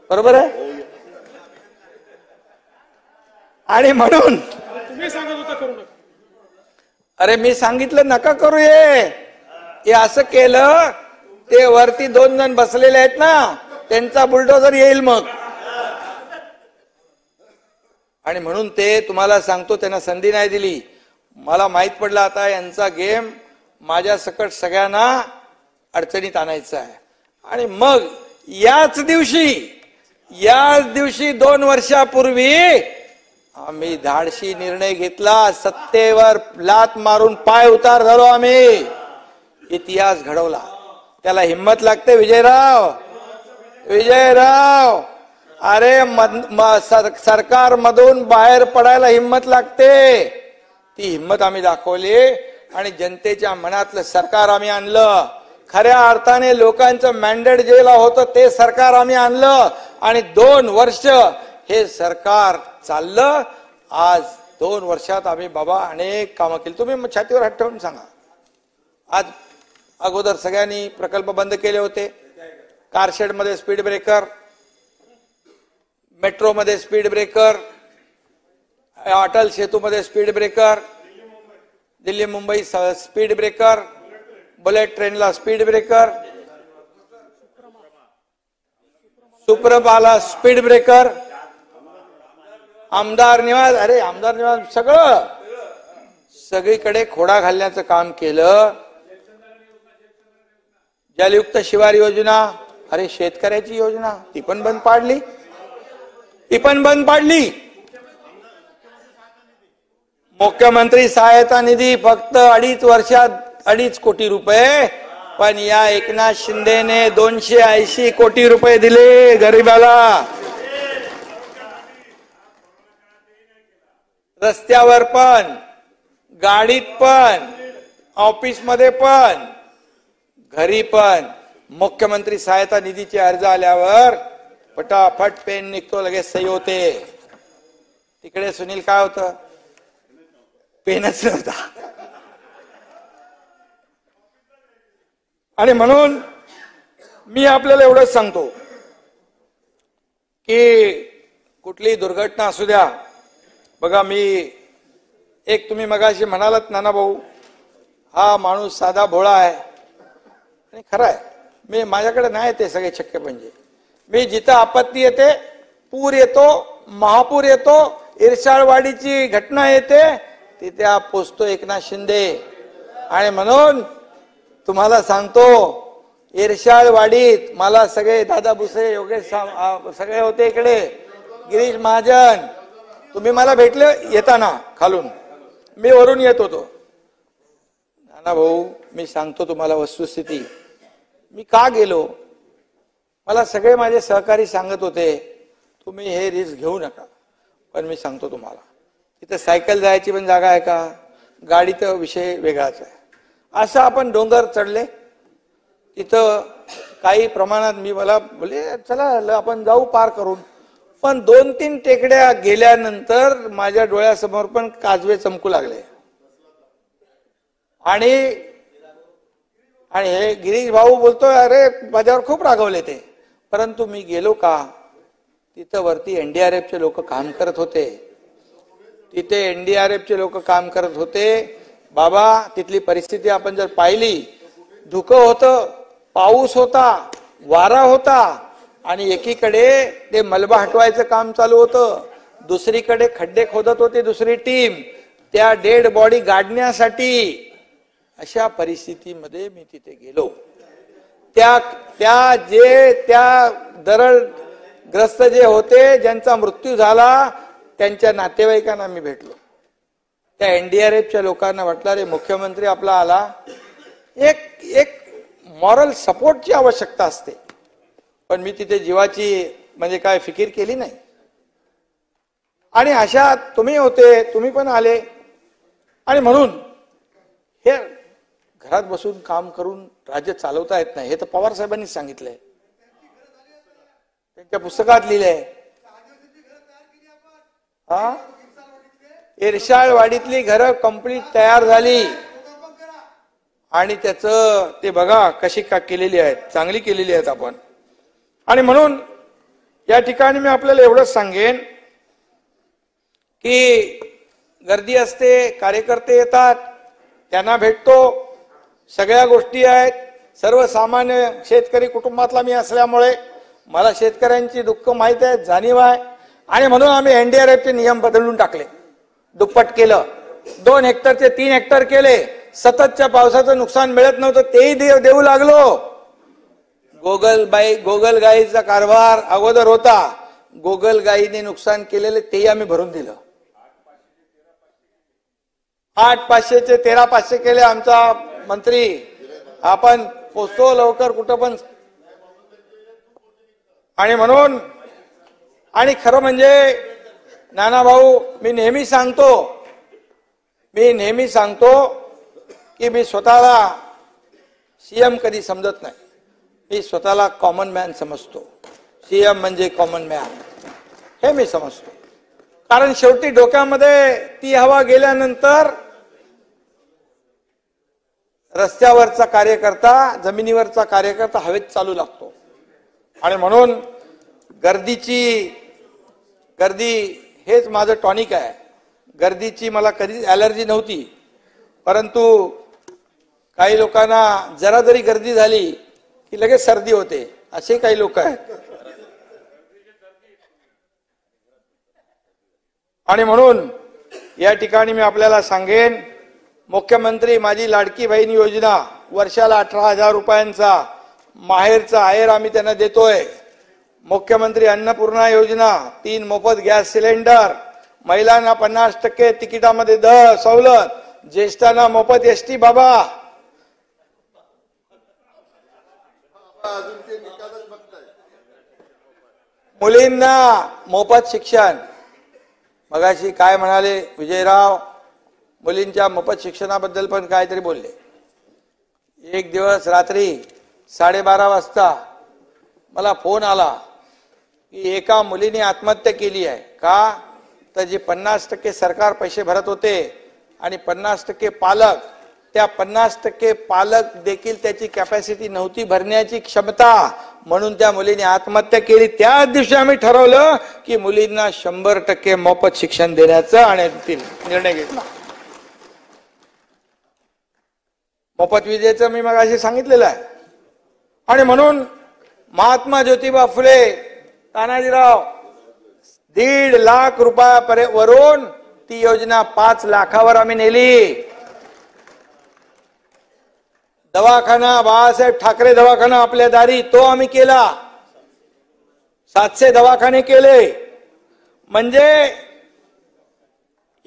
बरोबर आहे. आणि म्हणून तुम्ही सांगत होता करू नका. अरे मी सांगितलं नका करू. हे असं केलं ते वरती 2 जण बसलेले आहेत ना, त्यांचा बुलडोझर येईल मग. आणि म्हणून ते तुम्हाला सांगतो, त्यांना संधी नाही दिली. मला माहित पडलं आता यांचा गेम माझ्या सकट सगळ्यांना अडचणीत आणायचा आहे. आणि मग याच दिवशी 2 वर्षापूर्वी आम्ही धाडशी निर्णय घेतला. सत्तेवर लात मारून पाय उतार झालो आम्ही. इतिहास घडवला. त्याला हिम्मत लागते विजयराव. अरे सरकार मधून बाहेर पडायला हिम्मत लागते. ती हिम्मत आम्ही दाखवली आणि जनतेच्या मनातलं सरकार आम्ही आणलं. खऱ्या अर्थाने लोकांचं मॅन्डेट जेला होतं ते सरकार आम्ही आणलं. आणि 2 वर्ष हे सरकार चाललं. आज 2 वर्षात आम्ही बाबा अनेक कामं केली. तुम्ही छातीवर हात ठेवून सांगा. आज अगोदर सगळ्यांनी प्रकल्प बंद केले होते. कारशेड मध्ये स्पीड ब्रेकर, मेट्रोमध्ये स्पीड ब्रेकर, अटल सेतूमध्ये speed breaker, Delhi Mumbai speed breaker, bullet ट्रेनला स्पीड ब्रेकर, सुप्रभाला स्पीड ब्रेकर, आमदार निवास, अरे आमदार निवास सगळं सगळीकडे खोडा घालण्याचं काम केलं. जलयुक्त शिवार योजना, अरे शेतकऱ्याची योजना ती पण बंद पाडली, मुख्यमंत्री सहायता निधी फक्त 2.5 वर्षात 2.5 कोटी रुपये, पण या एकनाथ शिंदेने 280 कोटी रुपये दिले गरीबाला. रस्त्यावर पण, गाडीत पण, ऑफिसमध्ये पण, घरी पण मुख्यमंत्री सहायता निधीचे अर्ज आल्यावर फटाफट पेन निघतो, लगेच सही होते. तिकडे सुनील काय होतं, पेनच नव्हता. आणि म्हणून मी आपल्याला एवढंच सांगतो की कुठली दुर्घटना असू द्या, बघा मी एक, तुम्ही मगाशी म्हणालात नाना भाऊ, हा माणूस साधा भोळा आहे, आणि खरं आहे. मी माझ्याकडे नाही ते सगळे शक्य, म्हणजे मी जिथं आपत्ती येते, पूर येतो, महापूर येतो, इरशाळवाडीची घटना येते, तिथे पोचतो एकनाथ शिंदे. आणि म्हणून तुम्हाला सांगतो, इरशाळवाडीत मला सगळे दादा भुसे, योगेश सगळे होते इकडे, गिरीश महाजन, तुम्ही मला भेटले येताना खालून, मी वरून येत होतो. नाना भाऊ मी सांगतो तुम्हाला वस्तुस्थिती, मी का गेलो, मला सगळे माझे सहकारी सांगत होते तुम्ही हे रिस्क घेऊ नका, पण मी सांगतो तुम्हाला, तिथे सायकल जायची पण जागा आहे का, गाडीचा विषय वेगळाच आहे. असं आपण डोंगर चढले, तिथं काही प्रमाणात मला बोले चला आपण जाऊ पार करून, पण 2-3 टेकड्या गेल्यानंतर माझ्या डोळ्यासमोर पण काजवे चमकू लागले. आणि हे गिरीश भाऊ बोलतोय, अरे माझ्यावर खूप रागवले ते, परंतु मी गेलो का, तिथं वरती एनडीआरएफचे लोक काम करत होते, तिथे एनडीआरएफचे लोक काम करत होते. बाबा तिथली परिस्थिती आपण जर पाहिली, धुकं होतं, पाऊस होता, वारा होता, आणि एकीकडे ते मलबा हटवायचं काम चालू होतं, दुसरीकडे खड्डे खोदत होते दुसरी टीम, त्या डेड बॉडी गाडण्यासाठी. अशा परिस्थितीमध्ये मी तिथे गेलो. त्या दरडग्रस्त जे होते, ज्यांचा मृत्यू झाला, त्यांच्या नातेवाईकांना मी भेटलो. त्या एनडीआरएफच्या लोकांना वाटलं अरे मुख्यमंत्री आपला आला, एक मॉरल सपोर्टची आवश्यकता असते, पण मी तिथे जीवाची म्हणजे काय फिकीर केली नाही. आणि अशा तुम्ही होते, तुम्ही पण आले, आणि म्हणून हे घरात बसून काम करून राज्य चालवता येत नाही, हे तर पवार साहेबांनी सांगितलंय, त्यांच्या पुस्तकात लिहिलंय. हा, इरशाळवाडीतली घरं कंप्लीट तयार झाली, आणि त्याचं ते बघा कशी का केलेली आहेत, चांगली केलेली आहेत आपण. आणि म्हणून या ठिकाणी मी आपल्याला एवढंच सांगेन की गर्दी असते, कार्यकर्ते येतात, त्यांना भेटतो, सगळ्या गोष्टी आहेत. सर्वसामान्य शेतकरी कुटुंबातला मी असल्यामुळे मला शेतकऱ्यांची दुःख माहित आहे, जाणीव आहे. आणि म्हणून आम्ही एनडीआरएफचे नियम बदलून टाकले, दुप्पट केलं, 2 हेक्टरचे 3 हेक्टर केले. सततच्या पावसाचं नुकसान मिळत नव्हतं, तेही देऊ लागलो. गोगलगाईचा कारभार अगोदर होता, गोगलगाईने नुकसान केलेले तेही आम्ही भरून दिलं. 8,500चे 13,500 केले आमचा मंत्री. आपण पोचतो लवकर कुठं पण. आणि म्हणून, आणि खरं म्हणजे नाना भाऊ मी नेहमी सांगतो की मी स्वतःला सीएम कधी समजत नाही, मी स्वतःला कॉमन मॅन समजतो. सीएम म्हणजे कॉमन मॅन हे मी समजतो. कारण शेवटी डोक्यामध्ये ती हवा गेल्यानंतर रस्त्यावरचा कार्यकर्ता, जमिनीवरचा कार्यकर्ता हवेत चालू लागतो. आणि म्हणून गर्दीची गर्दी हेच माझं टॉनिक आहे. गर्दीची मला कधीच ॲलर्जी नव्हती, परंतु काही लोकांना जरा जरी गर्दी झाली की लगेच सर्दी होते, असे काही लोक आहेत. आणि म्हणून या ठिकाणी मी आपल्याला सांगेन, मुख्यमंत्री माझी लाडकी बहीण योजना वर्षाला 18,000 रुपयांचा माहेरचा आहेर आम्ही त्यांना देतोय. मुख्यमंत्री अन्नपूर्णा योजना, 3 मोफत गॅस सिलेंडर, महिलांना 50% तिकिटामध्ये सवलत, ज्येष्ठांना मोफत एसटी बाबा, मुलींना मोफत शिक्षण. मगाशी काय म्हणाले विजयराव, मुलींच्या मोफत शिक्षणाबद्दल पण काहीतरी बोलले. एक दिवस रात्री 12:30 वाजता मला फोन आला की एका मुलीने आत्महत्या केली आहे. का तर जे 50% सरकार पैसे भरत होते आणि 50% पालक, त्या 50% पालक देखील त्याची कॅपॅसिटी नव्हती भरण्याची क्षमता, म्हणून त्या मुलीने आत्महत्या केली. त्याच दिवशी आम्ही ठरवलं की मुलींना 100% मोफत शिक्षण देण्याचा आणि निर्णय घेतला. मोफत विजेचं मी मगाशी सांगितलेलं आहे. आणि म्हणून महात्मा ज्योतिबा फुले, तानाजीराव 1.5 लाख रुपयावरून ती योजना 5 लाखावर आम्ही नेली. दवाखाना, बाळासाहेब ठाकरे दवाखाना आपल्या दारी, तो आम्ही केला. 700 दवाखाने केले. म्हणजे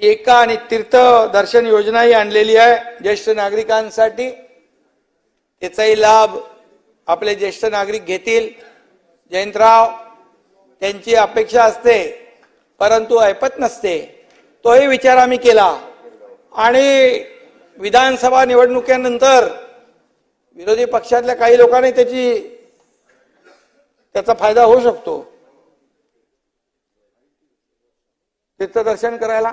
एका आणि तीर्थ दर्शन योजनाही आणलेली आहे ज्येष्ठ नागरिकांसाठी. त्याचाही लाभ आपले ज्येष्ठ नागरिक घेतील. जयंतराव, त्यांची अपेक्षा असते परंतु ऐपत नसते, तोही विचार आम्ही केला. आणि विधानसभा निवडणुकीनंतर विरोधी पक्षातल्या काही लोकांनी त्याचा फायदा होऊ शकतो. तीर्थदर्शन करायला,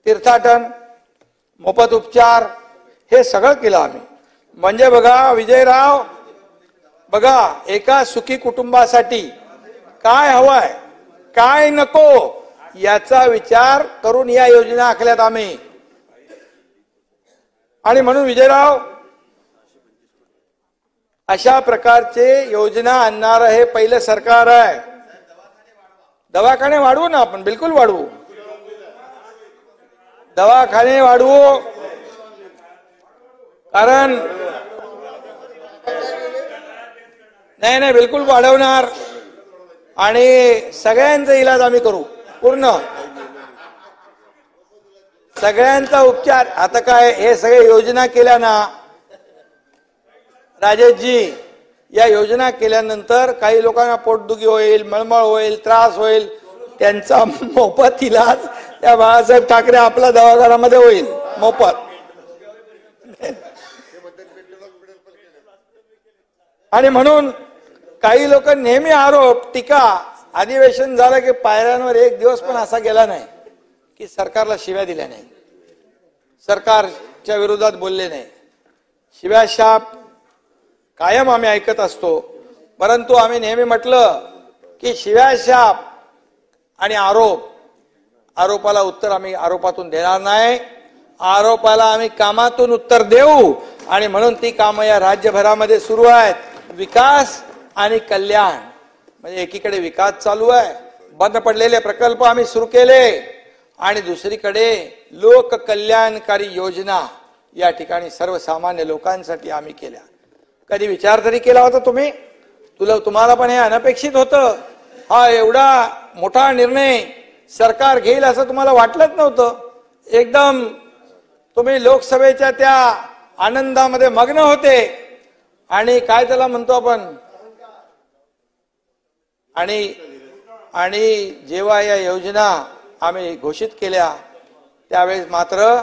तीर्थाटन, मोफत उपचार, हे सगळं केलं आम्ही. म्हणजे बघा विजयराव, बघा एका सुखी कुटुंबासाठी काय हवंय, काय नको, याचा विचार करून या योजना आखल्यात आम्ही. आणि म्हणून विजयराव, अशा प्रकारचे योजना आणणारं हे पहिलं सरकार आहे. दवाखाने वाढवू ना आपण, बिलकुल वाढवू, दवाखाने वाढवू. कारण नाही बिलकुल वाढवणार. आणि सगळ्यांचा इलाज आम्ही करू, पूर्ण सगळ्यांचा उपचार. आता काय हे सगळे योजना केल्या ना राजेशजी, या योजना केल्यानंतर काही लोकांना पोटदुखी होईल, मळमळ होईल, त्रास होईल, त्यांचा मोफत इलाज त्या बाळासाहेब ठाकरे आपल्या दवाखान्यामध्ये होईल, मोफत. आणि म्हणून काही लोक नेहमी आरोप, टीका, अधिवेशन झालं की पायऱ्यांवर एक दिवस पण असा गेला नाही की सरकारला शिव्या दिल्या नाही, सरकारच्या विरोधात बोलले नाही. शिव्या शाप कायम आम्ही ऐकत असतो, परंतु आम्ही नेहमी म्हटलं की शिव्या शाप आणि आरोपाला उत्तर आम्ही आरोपातून देणार नाही, आरोपाला आम्ही कामातून उत्तर देऊ. आणि म्हणून ती कामं या राज्यभरामध्ये सुरू आहेत. विकास आणि कल्याण, म्हणजे एकीकडे विकास चालू आहे, बंद पडलेले प्रकल्प आम्ही सुरू केले, आणि दुसरीकडे लोक कल्याणकारी योजना या ठिकाणी सर्वसामान्य लोकांसाठी आम्ही केल्या. कधी विचार तरी केला होता तुम्ही? तुम्हाला पण हे अनपेक्षित होतं? हा एवढा मोठा निर्णय सरकार घेईल असं तुम्हाला वाटलंच नव्हतं. एकदम तुम्ही लोकसभेच्या त्या आनंदामध्ये मग्न होते. आणि काय त्याला म्हणतो आपण, आणि जेव्हा या योजना आम्ही घोषित केल्या त्यावेळेस मात्र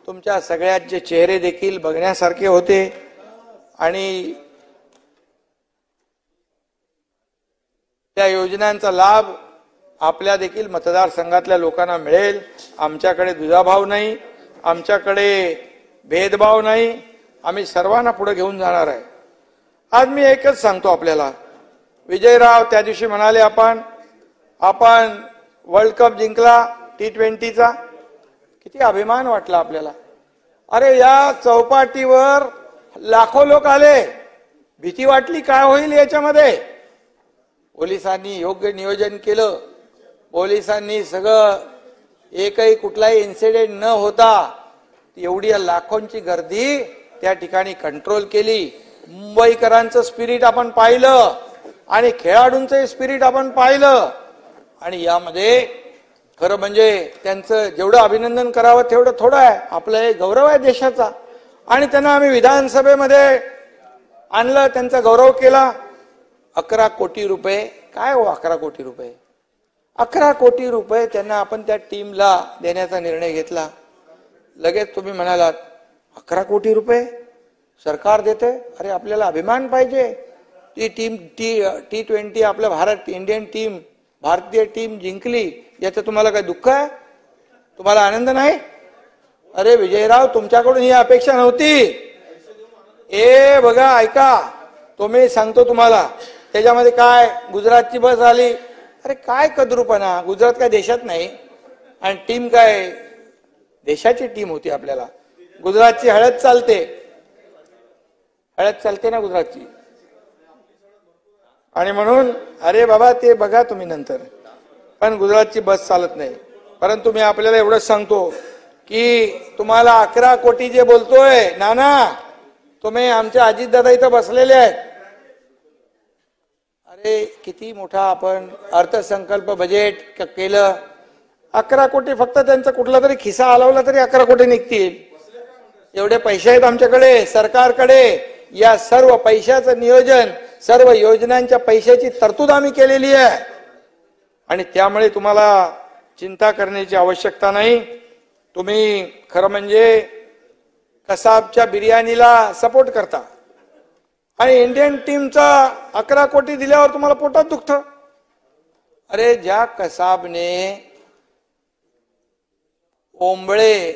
तुमच्या सगळ्यांचे चेहरे देखील बघण्यासारखे होते. आणि त्या योजनांचा लाभ आपल्या देखील मतदारसंघातल्या लोकांना मिळेल. आमच्याकडे दुजाभाव नाही, आमच्याकडे भेदभाव नाही, आम्ही सर्वांना पुढे घेऊन जाणार आहे. आज मी एकच सांगतो आपल्याला, विजयराव त्या दिवशी म्हणाले आपण वर्ल्ड कप जिंकला T20चा, किती अभिमान वाटला आपल्याला. अरे या चौपाटीवर लाखो लोक आले, भीती वाटली काय होईल याच्यामध्ये. पोलिसांनी योग्य नियोजन केलं, पोलिसांनी सगळं एकही कुठलाही इन्सिडेंट न होता एवढी लाखोंची गर्दी त्या ठिकाणी कंट्रोल केली. मुंबईकरांचं स्पिरिट आपण पाहिलं आणि खेळाडूंचं स्पिरिट आपण पाहिलं. आणि यामध्ये खरं म्हणजे त्यांचं जेवढं अभिनंदन करावं तेवढं थोडं आहे. आपला एक गौरव आहे देशाचा आणि त्यांना आम्ही विधानसभेमध्ये आणलं, त्यांचा गौरव केला. 11 कोटी रुपये काय हो, 11 कोटी रुपये, 11 कोटी रुपये त्यांना आपण त्या टीमला देण्याचा निर्णय घेतला. लगेच तुम्ही म्हणालात 11 कोटी रुपये सरकार देते. अरे आपल्याला अभिमान पाहिजे. ती टीम T20 आपल्या भारतीय टीम जिंकली, याचं तुम्हाला काय दुःख आहे? तुम्हाला आनंद नाही? अरे विजयराव, तुमच्याकडून ही अपेक्षा नव्हती. बघा ऐका, तुम्ही सांगतो तुम्हाला, त्याच्यामध्ये काय गुजरातची बस आली. अरे काय कद्रूपणा, गुजरात काय देशात नाही आणि टीम काय देशाची टीम होती. आपल्याला गुजरातची हळद चालते ना गुजरातची. आणि म्हणून अरे बाबा ते बघा तुम्ही नंतर, पण गुजरातची बस चालत नाही. परंतु मी आपल्याला एवढंच सांगतो की तुम्हाला 11 कोटी जे बोलतोय नाना, तुम्ही आमच्या अजितदादा इथं बसलेले आहेत. अरे किती मोठा आपण अर्थसंकल्प बजेट केलं. 11 कोटी फक्त त्यांचा कुठला तरी खिसा हलवला तरी 11 कोटी निघतील. एवढे पैसे आहेत आमच्याकडे, सरकारकडे. या सर्व पैशाचं नियोजन, सर्व योजनांच्या पैशाची तरतूद आम्ही केलेली आहे आणि त्यामुळे तुम्हाला चिंता करण्याची आवश्यकता नाही. तुम्ही खरं म्हणजे कसाबच्या बिर्याणीला सपोर्ट करता आणि इंडियन टीमचा 11 कोटी दिल्यावर तुम्हाला पोटात दुखतं. अरे ज्या कसाबने ओंबळे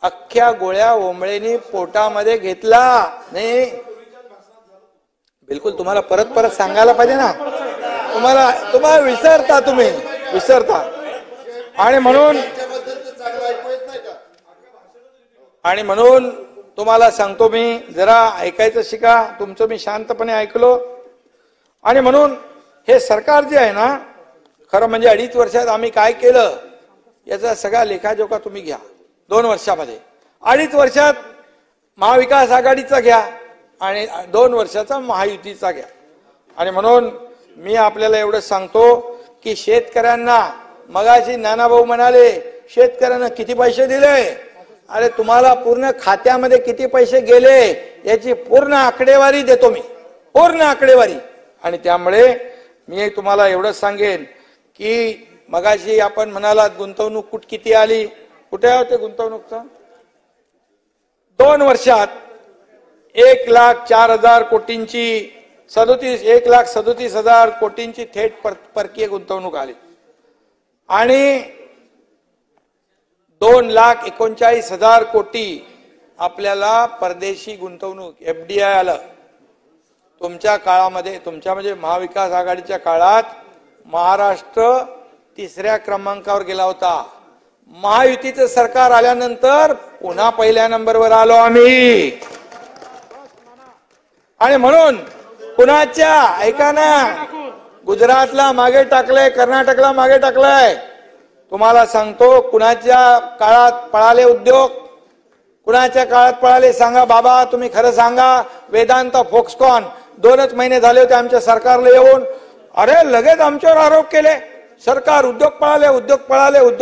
अख्ख्या गोळ्या ओंबळेनी पोटामध्ये घेतला नाही, बिलकुल तुम्हाला परत सांगायला पाहिजे ना. तुम्हाला विसरता आणि म्हणून तुम्हाला सांगतो मी, जरा ऐकायचं शिका. तुमचं मी शांतपणे ऐकलो. आणि म्हणून हे सरकार जे आहे ना, खरं म्हणजे 2.5 वर्षात आम्ही काय केलं याचा सगळा लेखाजोखा तुम्ही घ्या. 2 वर्षामध्ये 2.5 वर्षात महाविकास आघाडीचा घ्या आणि 2 वर्षाचा महायुतीचा घ्या. आणि म्हणून मी आपल्याला एवढं सांगतो की शेतकऱ्यांना, मगाशी नानाभाऊ म्हणाले शेतकऱ्यांना किती पैसे दिले. अरे तुम्हाला पूर्ण खात्यामध्ये किती पैसे गेले याची पूर्ण आकडेवारी देतो मी, पूर्ण आकडेवारी. आणि त्यामुळे मी तुम्हाला एवढं सांगेन की मगाशी आपण म्हणालात गुंतवणूक किती आली, कुठे होते गुंतवणूकचा? 2 वर्षात 1,04,000 कोटींची 1,37,000 कोटींची थेट परकीय गुंतवणूक आली आणि 2,39,000 कोटी आपल्याला परदेशी गुंतवणूक FDI आलं. तुमच्या काळामध्ये, तुमच्या म्हणजे महाविकास आघाडीच्या काळात महाराष्ट्र 3ऱ्या क्रमांकावर गेला होता. महायुतीचं सरकार आल्यानंतर पुन्हा 1ल्या नंबरवर आलो आम्ही. आणि म्हणून कुणाच्या, ऐका ना, गुजरातला मागे टाकलंय, कर्नाटकला मागे टाकलंय. तुम्हाला सांगतो कुणाच्या काळात पळाले उद्योग, कुणाच्या काळात पळाले सांगा बाबा, तुम्ही खरं सांगा. वेदांता, फोक्सकॉन 2च महिने झाले होते आमच्या सरकारला येऊन. अरे लगेच आमच्यावर आरोप केले, सरकार उद्योग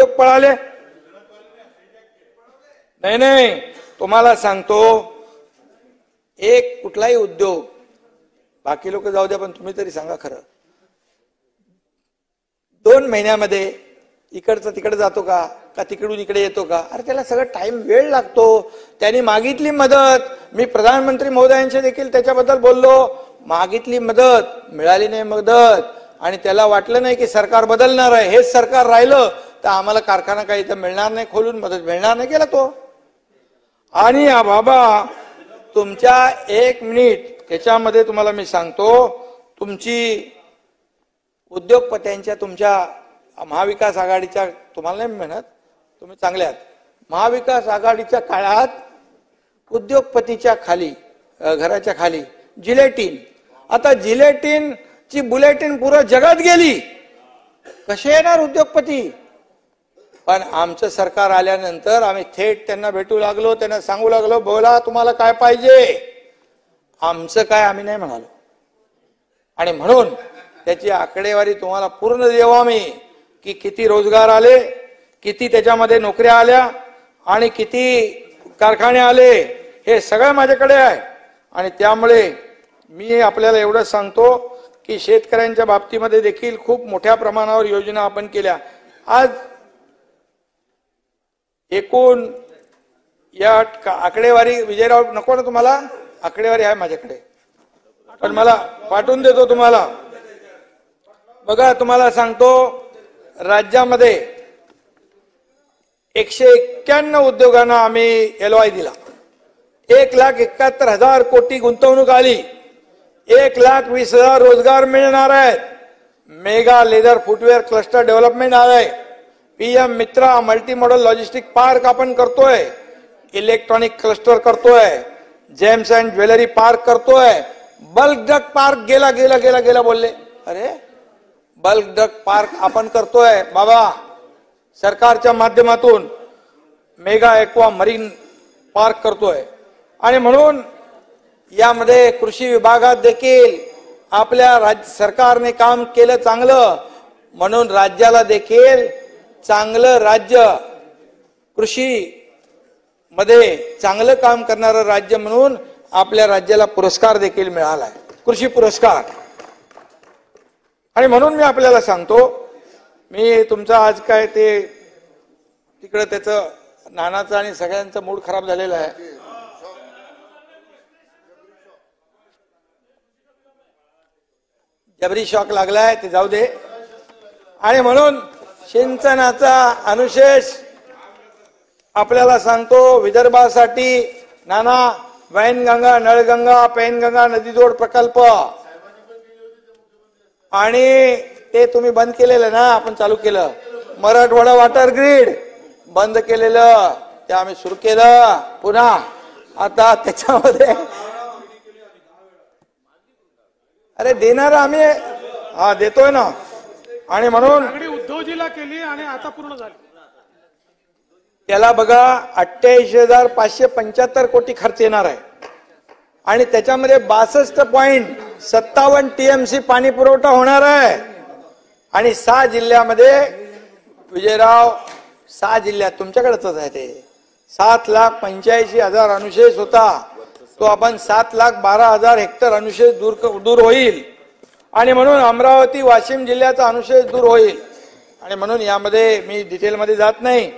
पळाले. नाही, तुम्हाला सांगतो एक कुठलाही उद्योग, बाकी लोक जाऊ द्या पण तुम्ही तरी सांगा खरं, 2 महिन्यामध्ये इकडचं तिकडे जातो का तिकडून इकडे येतो का? अरे त्याला सगळं टाइम, वेळ लागतो. त्यांनी मागितली मदत, मी प्रधानमंत्री महोदयांशी देखील त्याच्याबद्दल बोललो. मागितली मदत, मिळाली नाही मदत आणि त्याला वाटलं नाही की सरकार बदलणार आहे. हेच सरकार राहिलं तर आम्हाला कारखाना काही इथं मिळणार नाही, खोलून मदत मिळणार नाही, गेला तो. आणि बाबा तुमच्या 1 मिनिट त्याच्यामध्ये तुम्हाला मी सांगतो, तुमची उद्योगपत्यांच्या, तुमच्या महाविकास आघाडीच्या, तुम्हाला नाही म्हणत, तुम्ही चांगले आहात, महाविकास आघाडीच्या काळात उद्योगपतीच्या खाली, घराच्या खाली जिलेटिन, आता जिलेटिन ची बुलेटिन पुरं जगात गेली, कसे येणार उद्योगपती? पण आमचं सरकार आल्यानंतर आम्ही थेट त्यांना भेटू लागलो, त्यांना सांगू लागलो, बोला तुम्हाला काय पाहिजे, आमचं काय आम्ही नाही म्हणालो. आणि म्हणून त्याची आकडेवारी तुम्हाला पूर्ण देऊ आम्ही, की किती रोजगार आले, किती त्याच्यामध्ये नोकऱ्या आल्या आणि किती कारखाने आले, हे सगळं माझ्याकडे आहे. आणि त्यामुळे मी आपल्याला एवढं सांगतो की शेतकऱ्यांच्या बाबतीमध्ये देखील खूप मोठ्या प्रमाणावर योजना आपण केल्या. आज एकूण या आकडेवारी, विजयराव नको ना तुम्हाला, आकडेवारी आहे माझ्याकडे पण मला पाठवून देतो तुम्हाला. बघा तुम्हाला सांगतो, राज्यामध्ये 191 उद्योगांना आम्ही LOI दिला, 1,71,000 कोटी गुंतवणूक आली, 1,20,000 रोजगार मिळणार आहेत. Mega leather footwear cluster development आहे, PM मित्रा मल्टी मॉडल लॉजिस्टिक पार्क आपण करतोय, इलेक्ट्रॉनिक क्लस्टर करतोय, जेम्स अँड ज्वेलरी पार्क करतोय, बल्क ड्रग पार्क गेला गेला गेला गेला बोलले, अरे बल्क ड्रग पार्क आपण करतोय बाबा सरकारच्या माध्यमातून, मेगा एक्वा मरीन पार्क करतोय. आणि म्हणून यामध्ये कृषी विभागात देखील आपल्या राज्य सरकारने काम केलं चांगलं, म्हणून राज्याला देखील चांगलं राज्य, कृषी मध्ये चांगलं काम करणारं राज्य म्हणून आपल्या राज्याला पुरस्कार देखील मिळालाय, कृषी पुरस्कार. आणि म्हणून मी आपल्याला सांगतो, मी तुमचा आज काय ते तिकडे त्याचं नानाचं आणि सगळ्यांचा मूड खराब झालेला आहे, जबरी शॉक लागलाय, ते जाऊ दे. आणि म्हणून सिंचनाचा अनुशेष आपल्याला सांगतो, विदर्भासाठी नाना वैनगंगा, नळगंगा, पैनगंगा नदीजोड प्रकल्प, आणि ते तुम्ही बंद केलेलं ना, आपण चालू केलं. मराठवाडा वॉटर ग्रीड बंद केलेलं, ते आम्ही सुरू केलं पुन्हा. आता त्याच्यामध्ये अरे देणार आम्ही, हा देतोय ना. आणि म्हणून उद्धवजीला केली आणि आता पूर्ण झाली. त्याला बघा 28,575 कोटी खर्च येणार आहे आणि त्याच्यामध्ये 62.57 TMC पाणी पुरवठा होणार आहे. आणि 6 जिल्ह्यामध्ये, विजयराव 6 जिल्ह्यात तुमच्याकडेच आहे ते, 7,85,000 अनुशेष होता, तो आपण 7,12,000 हेक्टर अनुशेष दूर होईल. आणि म्हणून अमरावती वाशिम जिल्ह्याचा अनुशेष दूर होईल. आणि म्हणून यामध्ये मी डिटेलमध्ये जात नाही,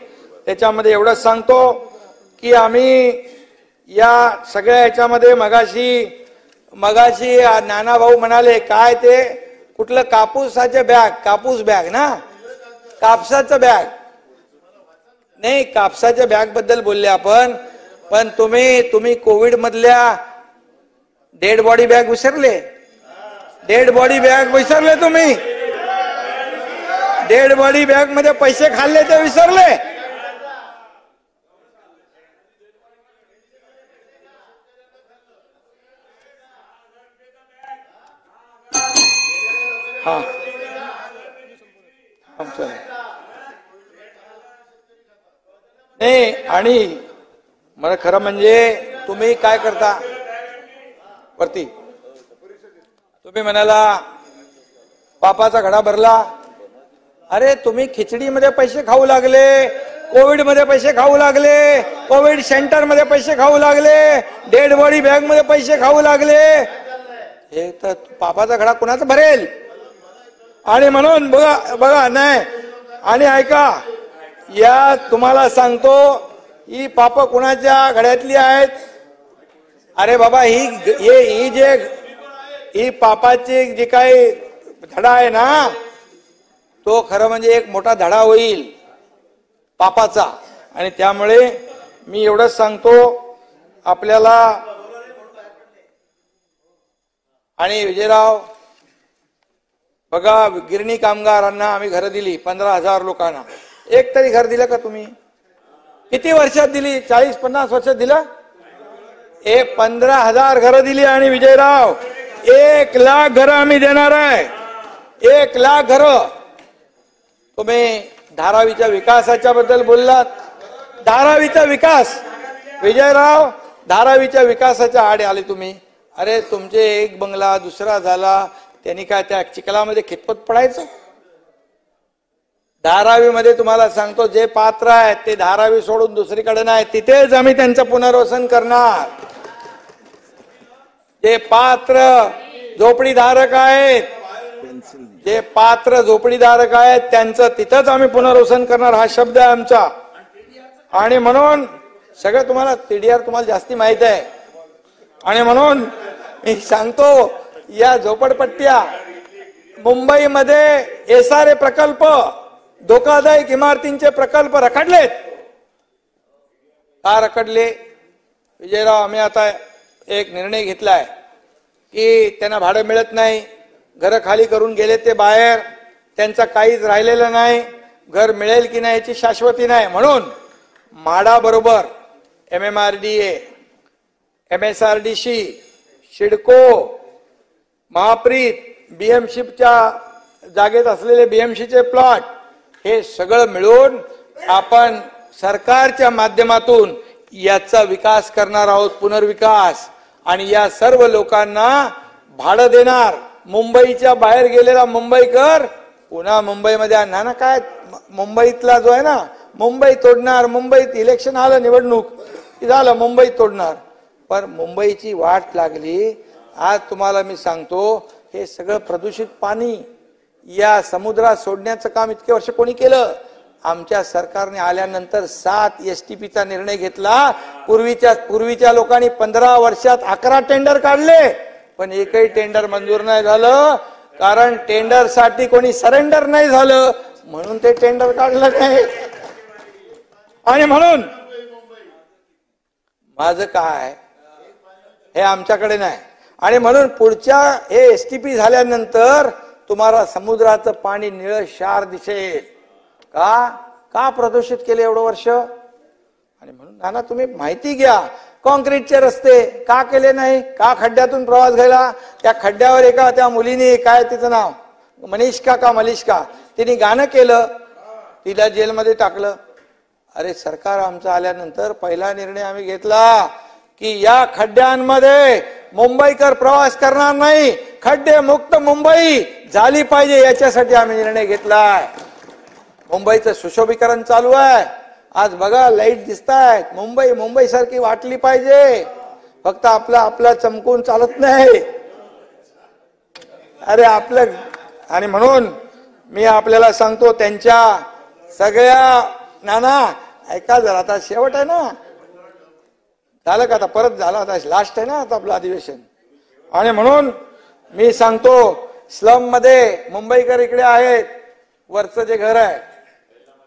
त्याच्यामध्ये एवढंच सांगतो की आम्ही या सगळ्या याच्यामध्ये मगाशी नाना भाऊ म्हणाले काय ते कुठलं कापूसाचे बॅग, कापूस बॅग ना, कापसाचं बॅग नाही, कापसाच्या बॅग बद्दल बोलले आपण. पण तुम्ही कोविड मधल्या डेड बॉडी बॅग विसरले, डेड बॉडी बॅग विसरले, तुम्ही डेड बॉडी बॅग मध्ये पैसे खाल्ले ते विसरले. हा नाही. आणि मला खरं म्हणजे तुम्ही काय करता वरती, तुम्ही म्हणाला पापाचा घडा भरला. अरे तुम्ही खिचडीमध्ये पैसे खाऊ लागले, कोविड मध्ये पैसे खाऊ लागले, कोविड सेंटर मध्ये पैसे खाऊ लागले, डेड बॉडी बॅग मध्ये पैसे खाऊ लागले. हे तर पापाचा घडा कुणाचा भरेल. आणि म्हणून बघा नाही. आणि ऐका, या तुम्हाला सांगतो ही पाप कुणाच्या घड्यातली आहेत. अरे बाबा ही पापाची जी काही धडा आहे ना, तो खरं म्हणजे एक मोठा धडा होईल पापाचा. आणि त्यामुळे मी एवढंच सांगतो आपल्याला. आणि विजयराव बघा, गिरणी कामगारांना आम्ही घरं दिली 15,000 लोकांना. एक तरी घर दिलं का तुम्ही? किती वर्षात दिली? 40-50 वर्षात दिलं? 15,000 घरं दिली. आणि विजयराव 1 लाख घरं आम्ही देणार आहे. 1 लाख घरं. तुम्ही धारावीच्या विकासाच्या बद्दल बोललात. धारावीचा विकास, विजयराव, धारावीच्या विकासाच्या आड आले तुम्ही. अरे तुमचे एक बंगला दुसरा झाला, त्यांनी काय त्या चिखलामध्ये खितपत पडायचं? धारावीमध्ये तुम्हाला सांगतो, जे पात्र आहेत ते धारावी सोडून दुसरीकडे नाही, तिथेच आम्ही त्यांचं पुनर्वसन करणार. जे पात्र झोपडीधारक आहेत, जे पात्र झोपडीधारक आहेत त्यांचं तिथंच आम्ही पुनर्वसन करणार, हा शब्द आहे आमचा. आणि म्हणून सगळं तुम्हाला TDR तुम्हाला जास्ती माहित आहे. आणि म्हणून मी सांगतो, या झोपडपट्ट्या मुंबईमध्ये SRA प्रकल्प, धोकादायक इमारतींचे प्रकल्प रखडलेत. का रखडले? विजयराव, आम्ही आता एक निर्णय घेतलाय की त्यांना भाडं मिळत नाही, घरं खाली करून गेले ते बाहेर, त्यांचा काहीच राहिलेलं नाही, घर मिळेल की नाही याची शाश्वती नाही. म्हणून म्हाडा बरोबर MMRDA, MSRDC, शिडको, महाप्रीत, BMCच्या जागेत असलेले BMCचे प्लॉट, हे सगळं मिळून आपण सरकारच्या माध्यमातून याचा विकास करणार आहोत, पुनर्विकास. आणि या सर्व लोकांना भाडं देणार. मुंबईच्या बाहेर गेलेला मुंबईकर पुन्हा मुंबईमध्ये आणणार ना. काय मुंबईतला जो आहे ना, मुंबई तोडणार. मुंबईत इलेक्शन आलं, निवडणूक झालं, मुंबई तोडणार. पण मुंबईची वाट लागली. आज तुम्हाला मी सांगतो, हे सगळं प्रदूषित पाणी या समुद्रात सोडण्याचं काम इतके वर्ष कोणी केलं? आमच्या सरकारने आल्यानंतर 7 STPचा निर्णय घेतला. पूर्वीच्या लोकांनी 15 वर्षात 11 टेंडर काढले, पण एकही टेंडर मंजूर नाही झालं. कारण टेंडर साठी कोणी सरेंडर नाही झालं, म्हणून ते टेंडर काढलं नाही. आणि म्हणून माझं काय, हे आमच्याकडे नाही. आणि म्हणून पुढच्या हे STP झाल्यानंतर तुम्हाला समुद्राचं पाणी निळं क्षार दिसेल. का प्रदूषित केले एवढं वर्ष? आणि म्हणून नाना, तुम्ही माहिती घ्या, कॉन्क्रीटचे रस्ते का केले नाही? का खड्ड्यातून प्रवास घ्यायला? त्या खड्ड्यावर एका त्या मुलीने, काय तिचं नाव, मलिष्का, तिने गाणं केलं, तिला जेलमध्ये टाकलं. अरे सरकार आमचं आल्यानंतर पहिला निर्णय आम्ही घेतला की या खड्ड्यांमध्ये मुंबईकर प्रवास करणार नाही, खड्डे मुक्त मुंबई झाली पाहिजे, याच्यासाठी आम्ही निर्णय घेतलाय. मुंबईचं सुशोभीकरण चालू आहे. आज बघा, लाईट दिसतायत. मुंबई सारखी वाटली पाहिजे. फक्त आपला चमकून चालत नाही. अरे आपलं. आणि म्हणून मी आपल्याला सांगतो, त्यांच्या सगळ्या, नाना ऐका जरा, आता शेवट आहे ना, झालं का? आता परत झालं, आता लास्ट आहे ना आता आपलं अधिवेशन. आणि म्हणून मी सांगतो, स्लम मध्ये मुंबईकर इकडे आहेत. वरचं जे घर आहे,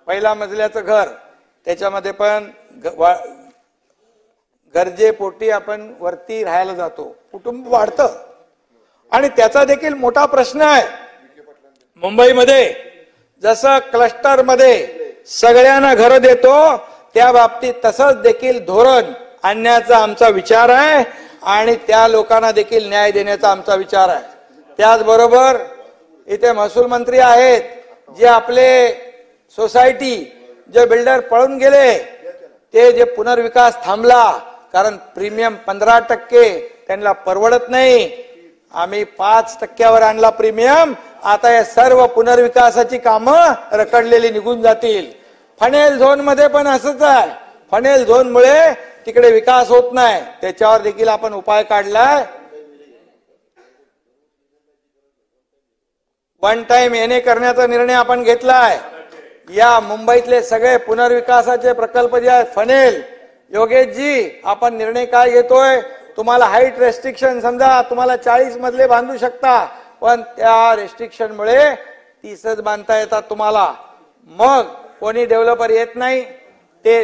पहिल्या मजल्याचं घर, त्याच्यामध्ये पण गरजेपोटी आपण वरती राहायला जातो, कुटुंब वाढतं. आणि त्याचा देखील मोठा प्रश्न आहे मुंबईमध्ये. जसं क्लस्टर मध्ये सगळ्यांना घरं देतो, त्या बाबतीत तसंच देखील धोरण आणण्याचा आमचा विचार आहे. आणि त्या लोकांना देखील न्याय देण्याचा आमचा विचार आहे. त्याचबरोबर इथे महसूल मंत्री आहेत, जे आपले सोसायटी, जे बिल्डर पळून गेले, ते जे पुनर्विकास थांबला, कारण प्रीमियम 15% त्यांना परवडत नाही. आम्ही 5% आणला प्रीमियम. आता या सर्व पुनर्विकासाची कामं रखडलेली निघून जातील. फनेल झोन मध्ये पण असंच आहे. फनेल झोन मुळे तिकडे विकास होत नाही. त्याच्यावर देखील आपण उपाय काढलाय. वन टाइम येणे करण्याचा निर्णय आपण घेतलाय. या मुंबईतले सगळे पुनर्विकासाचे प्रकल्प जे आहेत, फनेल, योगेशजी, आपण निर्णय काय घेतोय? तुम्हाला हाईट रेस्ट्रिक्शन, समजा तुम्हाला 40 मजले बांधू शकता, पण त्या रेस्ट्रिक्शन मुळे 30च बांधता येतात तुम्हाला. मग कोणी डेव्हलपर येत नाही, ते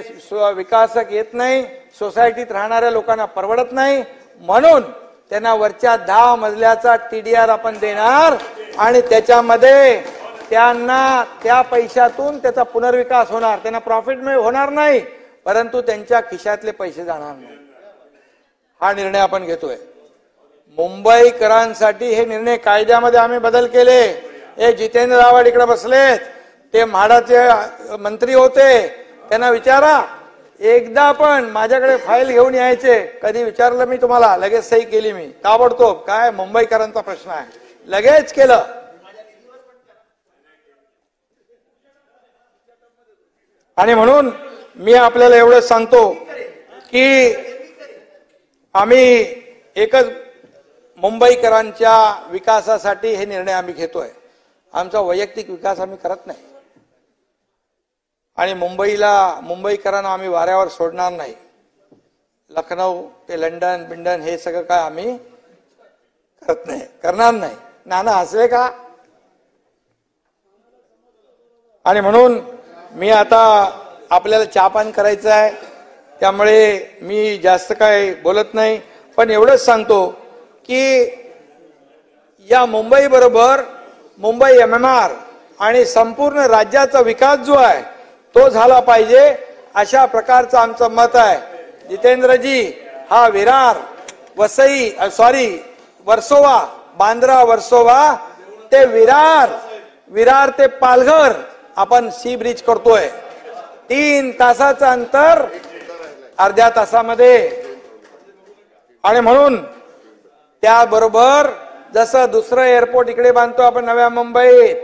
विकासक येत नाही, सोसायटीत राहणाऱ्या लोकांना परवडत नाही. म्हणून त्यांना वरच्या 10 मजल्याचा TDR आपण देणार. आणि त्याच्यामध्ये त्यांना त्या पैशातून त्याचा पुनर्विकास होणार, त्यांना प्रॉफिट होणार नाही, परंतु त्यांच्या खिशातले पैसे जाणार नाही. हा निर्णय आपण घेतोय. मुंबईकरांसाठी हे निर्णय, कायद्यामध्ये आम्ही बदल केले. हे जितेंद्र आव्हाड इकडे बसलेत, ते म्हाडाचे मंत्री होते, त्यांना विचारा. एकदा पण माझ्याकडे फाईल घेऊन यायचे, कधी विचारलं मी तुम्हाला, लगेच सही केली मी ताबडतोब. काय मुंबईकरांचा प्रश्न आहे, लगेच केलं. आणि म्हणून मी आपल्याला एवढंच सांगतो की आम्ही एकच मुंबईकरांच्या विकासासाठी हे निर्णय आम्ही घेतोय. आमचा वैयक्तिक विकास आम्ही करत नाही आणि मुंबईकरांना आम्ही वाऱ्यावर सोडणार नाही. लखनौ ते लंडन बिंडन हे सगळं काय आम्ही करत नाही, करणार नाही. नाना हसले का? आणि म्हणून मी आता आपल्याला चहापान करायचं आहे, त्यामुळे मी जास्त काय बोलत नाही, पण एवढंच सांगतो की या मुंबई बरोबर मुंबई MMR आणि संपूर्ण राज्याचा विकास जो आहे तो झाला पाहिजे, अशा प्रकारचं आमचं मत आहे. जितेंद्रजी, हा विरार वर्सोवा, बांद्रा वर्सोवा ते विरार ते पालघर आपण सी ब्रिज करतोय. 3 तासाचं अंतर अर्ध्या तासामध्ये. आणि म्हणून त्याबरोबर जसं दुसरं एअरपोर्ट इकडे बांधतो आपण नव्या मुंबईत,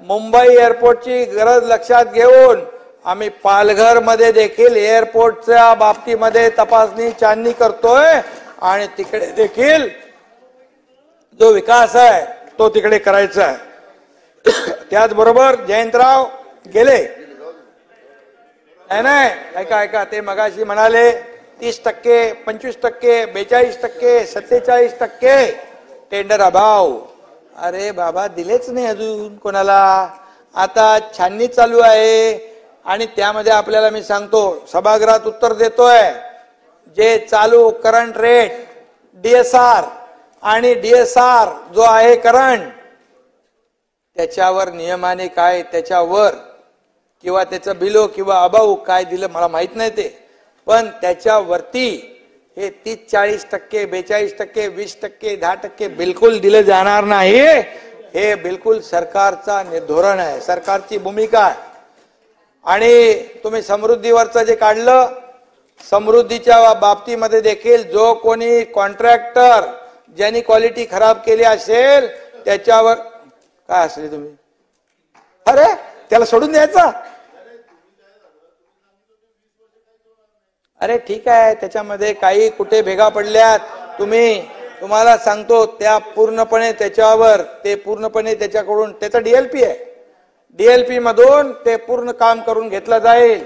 मुंबई एअरपोर्टची गरज लक्षात घेऊन आम्ही पालघर मध्ये देखील एअरपोर्टच्या बाबतीमध्ये तपासणी छाननी करतोय आणि तिकडे देखील जो विकास आहे तो तिकडे करायचा आहे. त्याचबरोबर जयंतराव गेले नाही, ऐका, ते मगाशी म्हणाले 30%, 25%, 42%, 47% टेंडर अभाव. अरे बाबा, दिलेच नाही अजून कोणाला. आता छाननी चालू आहे आणि त्यामध्ये आपल्याला मी सांगतो, सभागृहात उत्तर देतोय, जे चालू करंट रेट DSR आणि DSR जो आहे करंट, त्याच्यावर नियमाने काय त्याच्यावर किंवा त्याचं बिलो किंवा अभाव काय दिलं मला माहित नाही ते, पण त्याच्यावरती हे 30-40%, 42%, 20%, 10% बिलकुल दिले जाणार नाही. हे बिलकुल सरकारचा धोरण आहे, सरकारची भूमिका आहे. आणि तुम्ही समृद्धीवरचं जे काढलं, समृद्धीच्या बाबतीमध्ये देखील जो कोणी कॉन्ट्रॅक्टर ज्यांनी क्वालिटी खराब केली असेल त्याच्यावर काय असले तुम्ही, अरे त्याला सोडून द्यायचा. अरे ठीक आहे, त्याच्यामध्ये काही कुठे भेगा पडल्यात, तुम्हाला सांगतो त्या पूर्णपणे त्याच्यावर ते पूर्णपणे त्याच्याकडून त्याचा DLP आहे, DLP मधून ते पूर्ण काम करून घेतलं जाईल.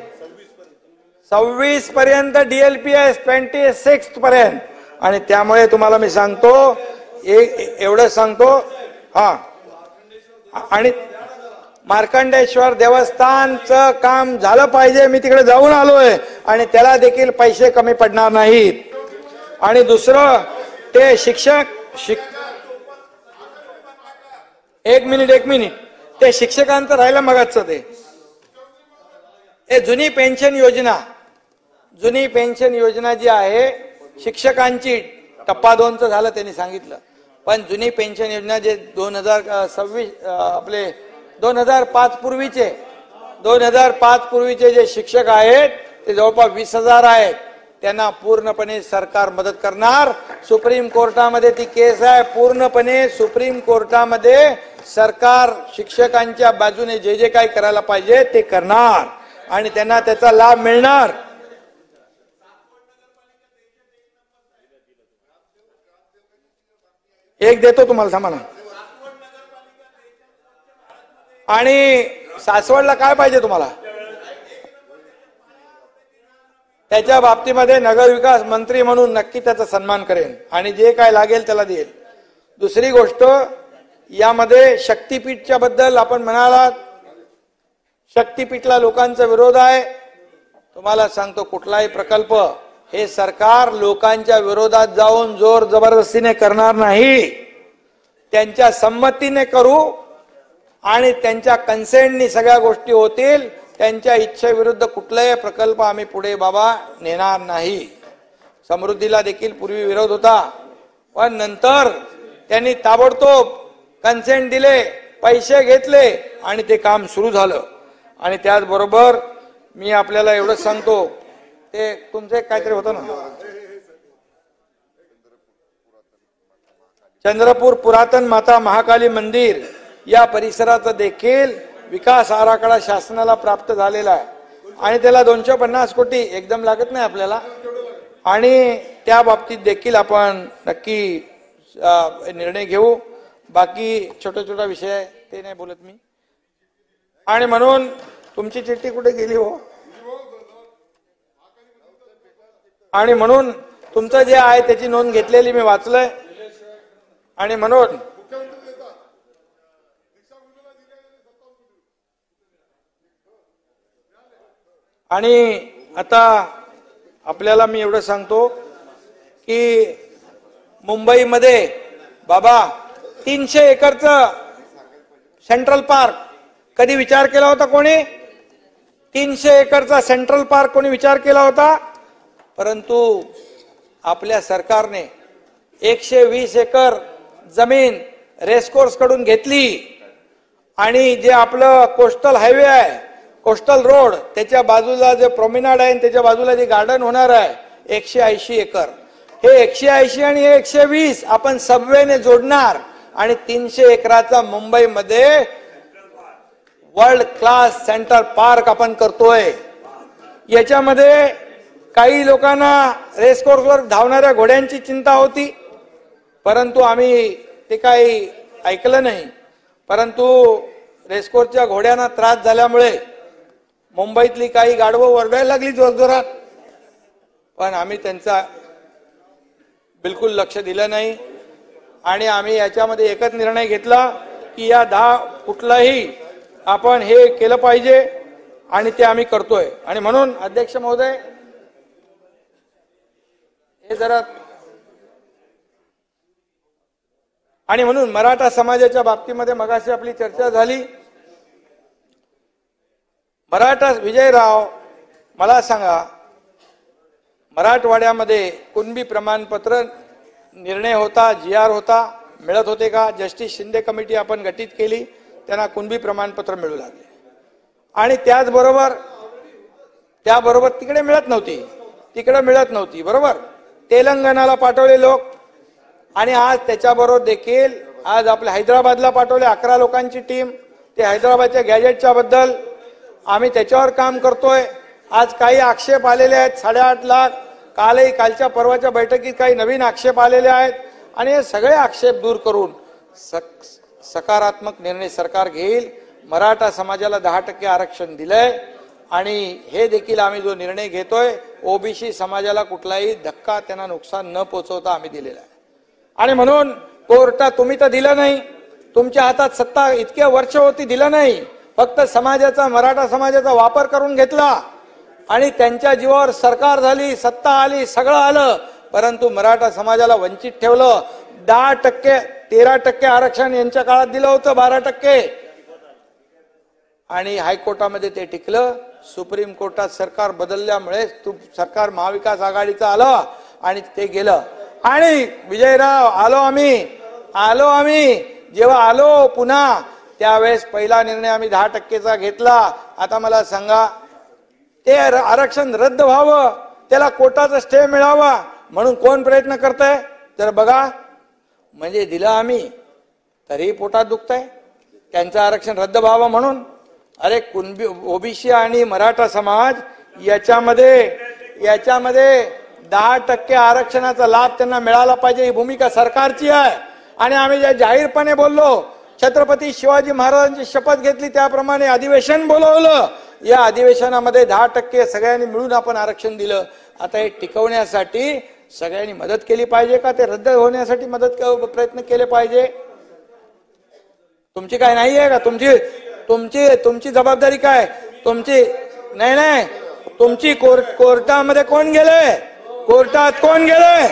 26 पर्यंत DLP आहे, 26 पर्यंत. आणि त्यामुळे तुम्हाला मी सांगतो, एवढं सांगतो. हा, आणि मार्कंडेश्वर देवस्थानचं काम झालं पाहिजे. मी तिकडे जाऊन आलोय आणि त्याला देखील पैसे कमी पडणार नाहीत. आणि दुसरं ते एक मिनिट ते शिक्षकांचं राहिलं मगाच ते जुनी पेन्शन योजना जी आहे शिक्षकांची, टप्पा 2चं झालं त्यांनी सांगितलं, पण जुनी पेन्शन योजना जे 2026 आपले 2005 पूर्वीचे जे शिक्षक आहेत ते जवळपास 20,000 आहेत. त्यांना पूर्णपणे सरकार मदत करणार. सुप्रीम कोर्टामध्ये ती केस आहे, पूर्णपणे सुप्रीम कोर्टामध्ये सरकार शिक्षकांच्या बाजूने जे जे काही करायला पाहिजे ते करणार आणि त्यांना त्याचा लाभ मिळणार. एक देतो तुम्हाला, थांबा ना. आणि सासवडला काय पाहिजे तुम्हाला, त्याच्या बाबतीमध्ये नगरविकास मंत्री म्हणून नक्की त्याचा सन्मान करेन आणि जे काय लागेल त्याला देईल. दुसरी गोष्ट, यामध्ये शक्तीपीठच्या बद्दल आपण म्हणालात, शक्तीपीठला लोकांचा विरोध आहे. तुम्हाला सांगतो, कुठलाही प्रकल्प हे सरकार लोकांच्या विरोधात जाऊन जोर जबरदस्तीने करणार नाही. त्यांच्या संमतीने करू आणि त्यांच्या कन्सेंटनी सगळ्या गोष्टी होतील. त्यांच्या इच्छेविरुद्ध कुठलाही प्रकल्प आम्ही पुढे बाबा नेणार नाही. समृद्धीला देखील पूर्वी विरोध होता, पण नंतर त्यांनी ताबडतोब कन्सेंट दिले, पैसे घेतले आणि ते काम सुरू झालं. आणि त्याचबरोबर मी आपल्याला एवढंच सांगतो, ते तुमचे काहीतरी होतं ना, चंद्रपूर पुरातन माता महाकाली मंदिर या परिसराचा देखील विकास आराखडा शासनाला प्राप्त झालेला आहे आणि त्याला 250 कोटी एकदम लागत नाही आपल्याला. आणि त्या बाबतीत देखील आपण नक्की निर्णय घेऊ. बाकी छोटा छोटा विषय आहे ते नाही बोलत मी. आणि म्हणून तुमची चिठ्ठी कुठे गेली हो? आणि म्हणून तुमचं जे आहे त्याची नोंद घेतलेली मी वाचलंय. आणि म्हणून आणि आता आपल्याला मी एवढं सांगतो की मुंबईमध्ये बाबा 300 एकरचं सेंट्रल पार्क कधी विचार केला होता कोणी? 300 एकरचा सेंट्रल पार्क कोणी विचार केला होता? परंतु आपल्या सरकारने 120 एकर जमीन रेसकोर्स कडून घेतली आणि जे आपलं कोस्टल हायवे आहे, कोस्टल रोड, त्याच्या बाजूला जे प्रोमेनाड आहे त्याच्या बाजूला जे गार्डन होणार आहे 180 एकर, हे 180 आणि 120 आपण सबवेने जोडणार आणि 300 एकराचा मुंबईमध्ये वर्ल्ड क्लास सेंटर पार्क आपण करतोय. याच्यामध्ये काही लोकांना रेसकोर्सवर धावणाऱ्या घोड्यांची चिंता होती, परंतु आम्ही ते काही ऐकलं नाही. परंतु रेसकोर्सच्या घोड्यांना त्रास झाल्यामुळे मुंबईतली काही गाढवं ओरडायला लागली जोरजोरात, पण आम्ही त्यांचा बिलकुल लक्ष दिलं नाही. आणि आम्ही याच्यामध्ये एकच निर्णय घेतला की या 10 कुठलाही आपण हे केलं पाहिजे आणि ते आम्ही करतोय. आणि म्हणून अध्यक्ष महोदय हे जरा, आणि म्हणून मराठा समाजाच्या बाबतीमध्ये मगाशी आपली चर्चा झाली. मराठा विजयराव, मला सांगा, मराठवाड्यामध्ये कुणबी प्रमाणपत्र निर्णय होता, GR होता, मिळत होते का? जस्टिस शिंदे कमिटी आपण गठीत केली, त्यांना कुणबी प्रमाणपत्र मिळू लागले. आणि त्याचबरोबर तिकडे मिळत नव्हती, बरोबर. तेलंगणाला पाठवले लोक आणि आज त्याच्याबरोबर देखील आज आपल्या हैदराबादला पाठवले 11 लोकांची टीम. ते हैदराबादच्या गॅजेटच्या बद्दल आम्ही त्याच्यावर काम करतोय. आज काही आक्षेप आलेले आहेत, 8.5 लाख. कालच्या परवाच्या बैठकीत काही नवीन आक्षेप आलेले आहेत आणि हे सगळे आक्षेप दूर करून सकारात्मक निर्णय सरकार घेईल. मराठा समाजाला 10% आरक्षण दिलंय आणि हे देखील आम्ही जो निर्णय घेतोय, ओबीसी समाजाला कुठलाही धक्का, त्यांना नुकसान न पोहोचवता आम्ही दिलेला आहे. आणि म्हणून कोर्टात तुम्ही तर दिलं नाही, तुमच्या हातात सत्ता इतक्या वर्ष होती, दिलं नाही. फक्त मराठा समाजाचा वापर करून घेतला आणि त्यांच्या जीवावर सरकार झाली, सत्ता आली, सगळं आलं, परंतु मराठा समाजाला वंचित ठेवलं. 10%, 13% आरक्षण यांच्या काळात दिलं होतं, 12%. आणि हायकोर्टामध्ये ते टिकलं. सुप्रीम कोर्टात सरकार बदलल्यामुळे सरकार महाविकास आघाडीचं आलं आणि ते गेलं. आणि विजयराव आलो आम्ही जेव्हा आलो पुन्हा, त्यावेळेस पहिला निर्णय आम्ही 10%चा घेतला. आता मला सांगा, ते आरक्षण रद्द व्हावं, त्याला कोर्टाचा स्टे मिळावा म्हणून कोण प्रयत्न करतंय? तर बघा, म्हणजे दिलं आम्ही तरी पोटात दुखतंय, त्यांचं आरक्षण रद्द व्हावं म्हणून. अरे कुणबी, ओबीसी आणि मराठा समाज याच्यामध्ये 10% आरक्षणाचा लाभ त्यांना मिळाला पाहिजे, ही भूमिका सरकारची आहे. आणि आम्ही जे जाहीरपणे बोललो, छत्रपती शिवाजी महाराजांची शपथ घेतली, त्याप्रमाणे अधिवेशन बोलवलं. या अधिवेशनामध्ये 10% सगळ्यांनी मिळून आपण आरक्षण दिलं. आता हे टिकवण्यासाठी सगळ्यांनी मदत केली पाहिजे का ते रद्द होण्यासाठी प्रयत्न केले पाहिजे? तुमची काय नाही आहे का? तुमची जबाबदारी काय? तुमची नाही, तुमची कोर्टामध्ये कोण गेले? कोर्टात कोण गेले?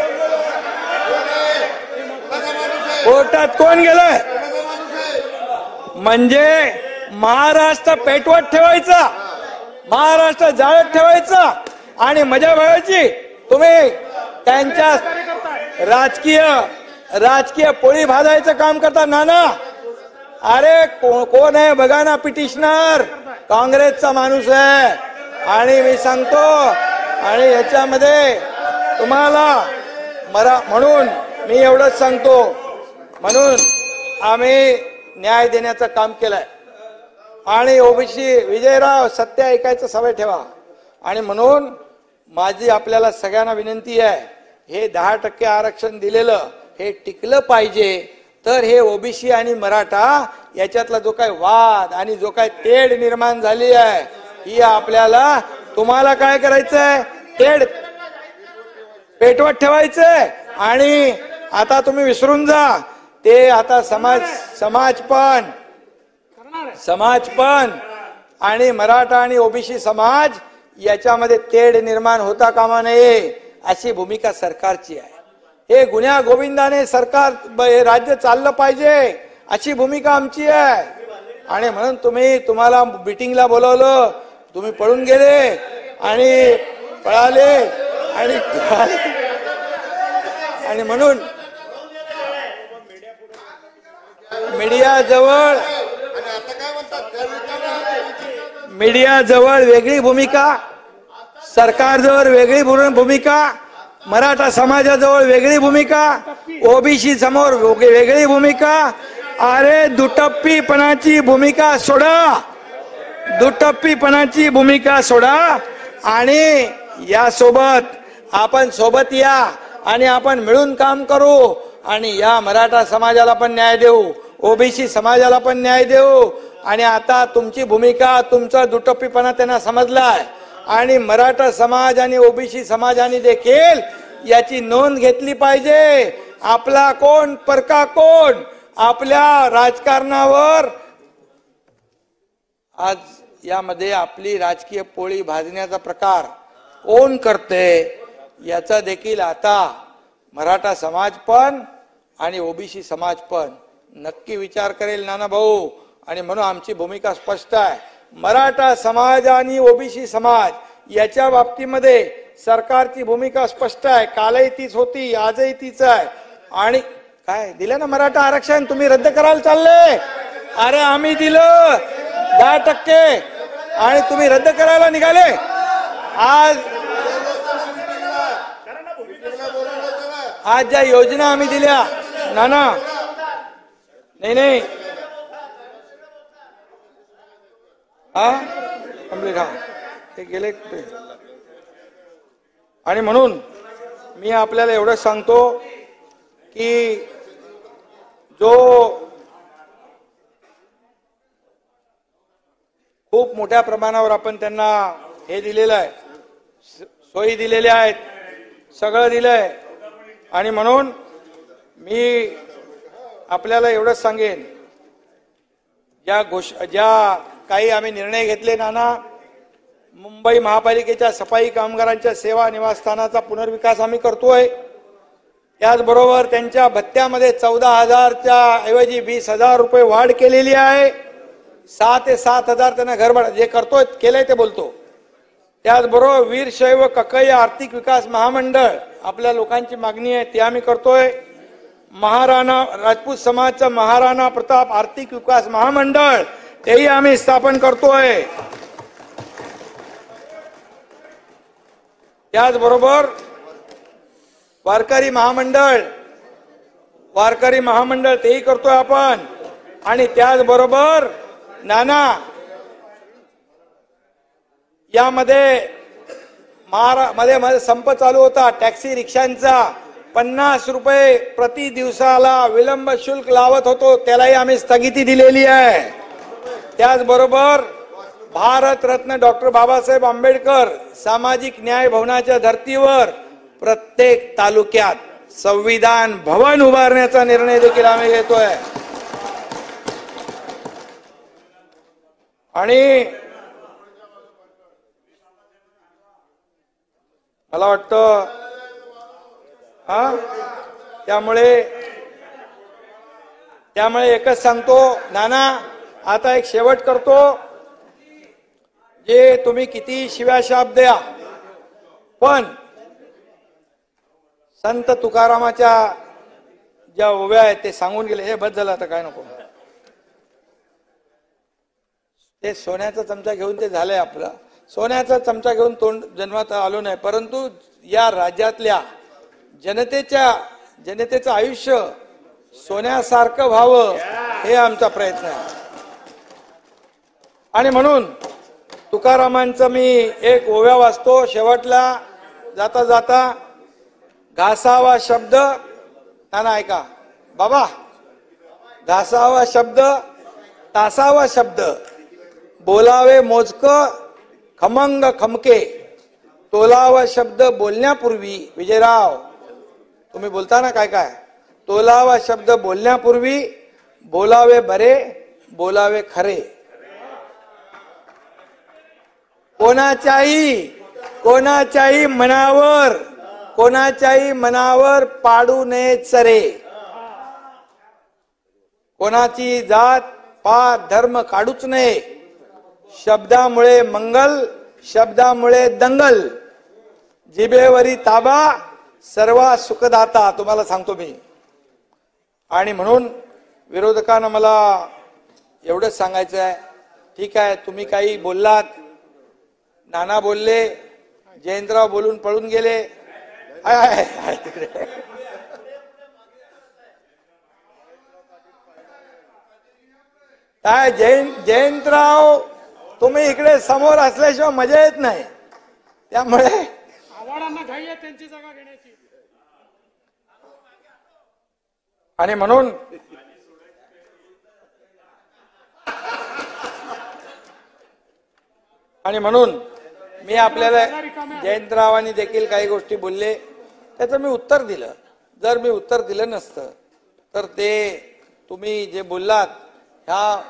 कोर्टात कोण गेलंय? म्हणजे महाराष्ट्र पेटवत ठेवायचा, महाराष्ट्र जाळत ठेवायचा आणि मजा बघायची. तुम्ही त्यांच्या राजकीय पोळी भाजायचं काम करता. नाना, अरे कोण आहे बघा ना, पिटिशनर काँग्रेसचा माणूस आहे. आणि मी सांगतो, आणि याच्यामध्ये तुम्हाला म्हणून मी एवढंच सांगतो, म्हणून आम्ही न्याय देण्याचं काम केलंय. आणि ओबीसी विजयराव, सत्य ऐकायचं सवय ठेवा. आणि म्हणून माझी आपल्याला सगळ्यांना विनंती आहे, हे 10% आरक्षण दिलेलं हे टिकलं पाहिजे. तर हे ओबीसी आणि मराठा याच्यातला जो काही वाद आणि जो काही तेढ निर्माण झाली आहे, ही आपल्याला, तुम्हाला काय करायचंय, तेढ पेटवत ठेवायचंय. आणि आता तुम्ही विसरून जा ते, आता समाज पण आणि मराठा आणि ओबीसी समाज याच्यामध्ये तेढ निर्माण होता कामा नये, अशी भूमिका सरकारची आहे. हे गुन्ह्या गोविंदाने सरकार राज्य चाललं पाहिजे, अशी भूमिका आमची आहे. आणि म्हणून तुम्हाला मिटिंगला बोलवलं, तुम्ही पळून गेले आणि पळाले आणि म्हणून मीडिया जवळ वेगळी भूमिका, सरकारजवळ वेगळी भूमिका, मराठा समाजाजवळ वेगळी भूमिका, ओबीसी समोर वेगळी भूमिका. अरे दुटप्पीपणाची भूमिका सोडा, दुटप्पीपणाची भूमिका सोडा आणि यासोबत आपण सोबत या आणि आपण मिळून काम करू आणि या मराठा समाजाला पण न्याय देऊ, ओबीसी समाजाला पण न्याय देऊ. आणि आता तुमची भूमिका, तुमचा दुटप्पीपणा त्यांना समजलाय आणि मराठा समाज आणि ओबीसी समाजाने देखील याची नोंद घेतली पाहिजे. आपला कोण परका कोण, आपल्या राजकारणावर आज यामध्ये आपली राजकीय पोळी भाजण्याचा प्रकार कोण करते, याचा देखील आता मराठा समाज पण आणि ओबीसी समाज पण नक्की विचार करेल नाना भाऊ. आणि म्हणून आमची भूमिका स्पष्ट आहे. मराठा समाज आणि ओबीसी समाज याच्या बाबतीमध्ये सरकारची भूमिका स्पष्ट आहे. कालही तीच होती, आजही तीच आहे. आणि काय दिलं ना मराठा आरक्षण, तुम्ही रद्द करायला चालले. अरे आम्ही दिलं 10% आणि तुम्ही रद्द करायला निघाले. आज ज्या योजना आम्ही दिल्या नाना, नाही कंप्लीट, ते गेले. आणि म्हणून मी आपल्याला एवढं सांगतो की जो खूप मोठ्या प्रमाणावर आपण त्यांना हे दिलेलं आहे, सोयी दिलेल्या आहेत, सगळं दिलंय. आणि म्हणून मी आपल्याला एवढंच सांगेन, ज्या काही आम्ही निर्णय घेतले नाना, मुंबई महापालिकेच्या सफाई कामगारांच्या सेवा निवासस्थानाचा पुनर्विकास आम्ही करतोय. त्याचबरोबर त्यांच्या भत्त्यामध्ये 14,000च्या ऐवजी 20,000 रुपये वाढ केलेली आहे. 6 ते 7,000 त्यांना घरभाडं जे करतोय केलंय ते बोलतो. त्याचबरोबर वीरशैव कक्कई आर्थिक विकास महामंडळ आपल्या लोकांची मागणी आहे, ते आम्ही करतोय. महाराणा राजपूत समाजचं महाराणा प्रताप आर्थिक विकास महामंडळ तेही आम्ही स्थापन करतोय. त्याचबरोबर वारकरी महामंडळ तेही करतोय आपण. आणि त्याचबरोबर नाना यामध्ये मध्ये संप चालू होता टॅक्सी रिक्षांचा, 50 रुपये प्रति दिवसाला विलंब शुल्क लावत होतो, त्यालाही आम्ही स्थगिती दिलेली आहे. त्याचबरोबर भारतरत्न डॉक्टर बाबासाहेब आंबेडकर सामाजिक न्याय भवनाच्या धर्तीवर प्रत्येक तालुक्यात संविधान भवन उभारण्याचा निर्णय देखील आम्ही घेतोय. आणि मला वाटतं त्यामुळे त्यामुळे एकच सांगतो नाना, आता एक शेवट करतो, जे तुम्ही किती शिव्या शाप द्या, पण संत तुकारामाच्या ज्या ओव्या आहेत ते सांगून गेले. हे बस झालं, आता काय नको. ते सोन्याचा चमचा घेऊन ते झालंय आपलं. सोन्याचा चमचा घेऊन तोंड जन्मात आलो नाही, परंतु या राज्यातल्या जनतेचं आयुष्य सोन्यासारखं व्हावं हे आमचा प्रयत्न आहे. आणि म्हणून तुकारामांचं मी एक ओव्या वाचतो शेवटला जाता जाता. घासावा शब्द, नाना ऐका बाबा, घासावा शब्द, तासावा शब्द, बोलावे मोजक खमंग खमके, तोलावा शब्द बोलण्यापूर्वी. विजयराव, तुम्ही बोलता ना काय काय, तोलावा शब्द बोलण्यापूर्वी, बोलावे बरे, बोलावे खरे. कोणाच्याही मनावर पाडू नये चरे. कोणाची जात पात धर्म काढूच नये. शब्दामुळे मंगल, शब्दामुळे दंगल, जिभेवरी ताबा, सर्वा सुखदाता. तुम्हाला सांगतो मी. आणि म्हणून विरोधकांना मला एवढंच सांगायचं आहे, ठीक आहे तुम्ही काही बोललात, नाना बोलले, जयंतराव बोलून पळून गेले. तिकडे काय जयंतराव, तुम्ही इकडे समोर असल्याशिवाय मजा येत नाही. त्यामुळे आव्हाडांना घाई आहे त्यांची जागा घेण्याची. आणि म्हणून मी आपल्याला जयंतरावांनी देखील काही गोष्टी बोलले, त्याचं मी उत्तर दिलं. जर मी उत्तर दिलं नसतं तर ते तुम्ही जे बोललात ह्या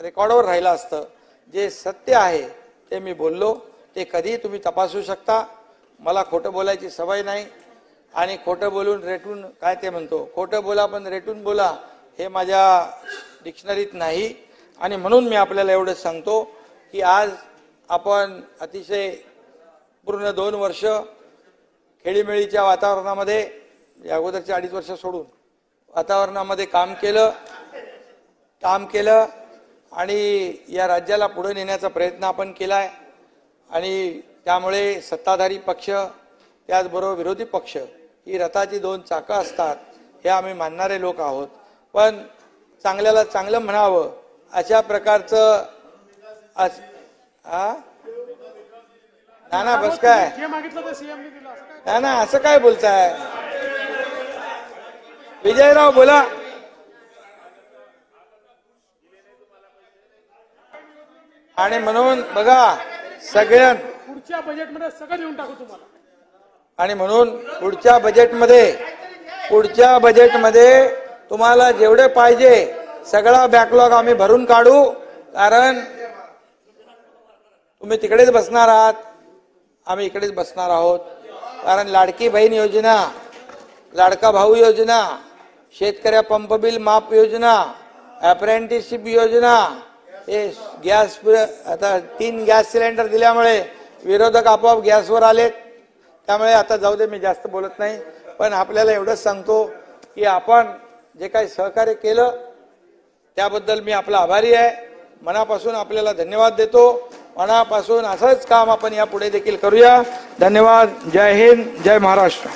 रेकॉर्डवर राहिलं असतं. जे सत्य आहे ते मी बोललो, ते कधीही तुम्ही तपासू शकता. मला खोटं बोलायची सवय नाही, आणि खोटं बोलून रेटून काय ते म्हणतो, खोटं बोला पण रेटून बोला, हे माझ्या डिक्शनरीत नाही. आणि म्हणून मी आपल्याला एवढंच सांगतो की आज आपण अतिशय पूर्ण 2 वर्ष खेळीमेळीच्या वातावरणामध्ये, या अगोदरची 2.5 वर्ष सोडून वातावरणामध्ये काम केलं आणि या राज्याला पुढे नेण्याचा प्रयत्न आपण केलाय. आणि त्यामुळे सत्ताधारी पक्ष त्याचबरोबर विरोधी पक्ष ही रथाची 2 चाकं असतात हे आम्ही मानणारे लोक आहोत. पण चांगल्याला चांगलं म्हणावं अशा प्रकारचं नाना बस काय नाना असं काय बोलताय. विजयराव बोला. आणि म्हणून बघा सगळ्यां पुढच्या बजेटमध्ये सगळं देऊन टाकू तुम्हाला. आणि म्हणून पुढच्या बजेटमध्ये तुम्हाला जेवढे पाहिजे सगळा बॅकलॉग आम्ही भरून काढू. कारण तुम्ही तिकडेच बसणार आहात, आम्ही इकडेच बसणार आहोत. कारण लाडकी बहीण योजना, लाडका भाऊ योजना, शेतकऱ्या पंप बिल माफ योजना, अप्रेंटिसशिप योजना, हे गॅस, आता 3 गॅस सिलेंडर दिल्यामुळे विरोधक आपोआप गॅसवर आलेत. त्यामुळे आता जाऊ दे, मी जास्त बोलत नाही. पण आपल्याला एवढंच सांगतो की आपण जे काही सहकार्य केलं त्याबद्दल मी आपला आभारी आहे. मनापासून आपल्याला धन्यवाद देतो. मनापासून असंच काम आपण यापुढे देखील करूया. धन्यवाद. जय हिंद, जय महाराष्ट्र.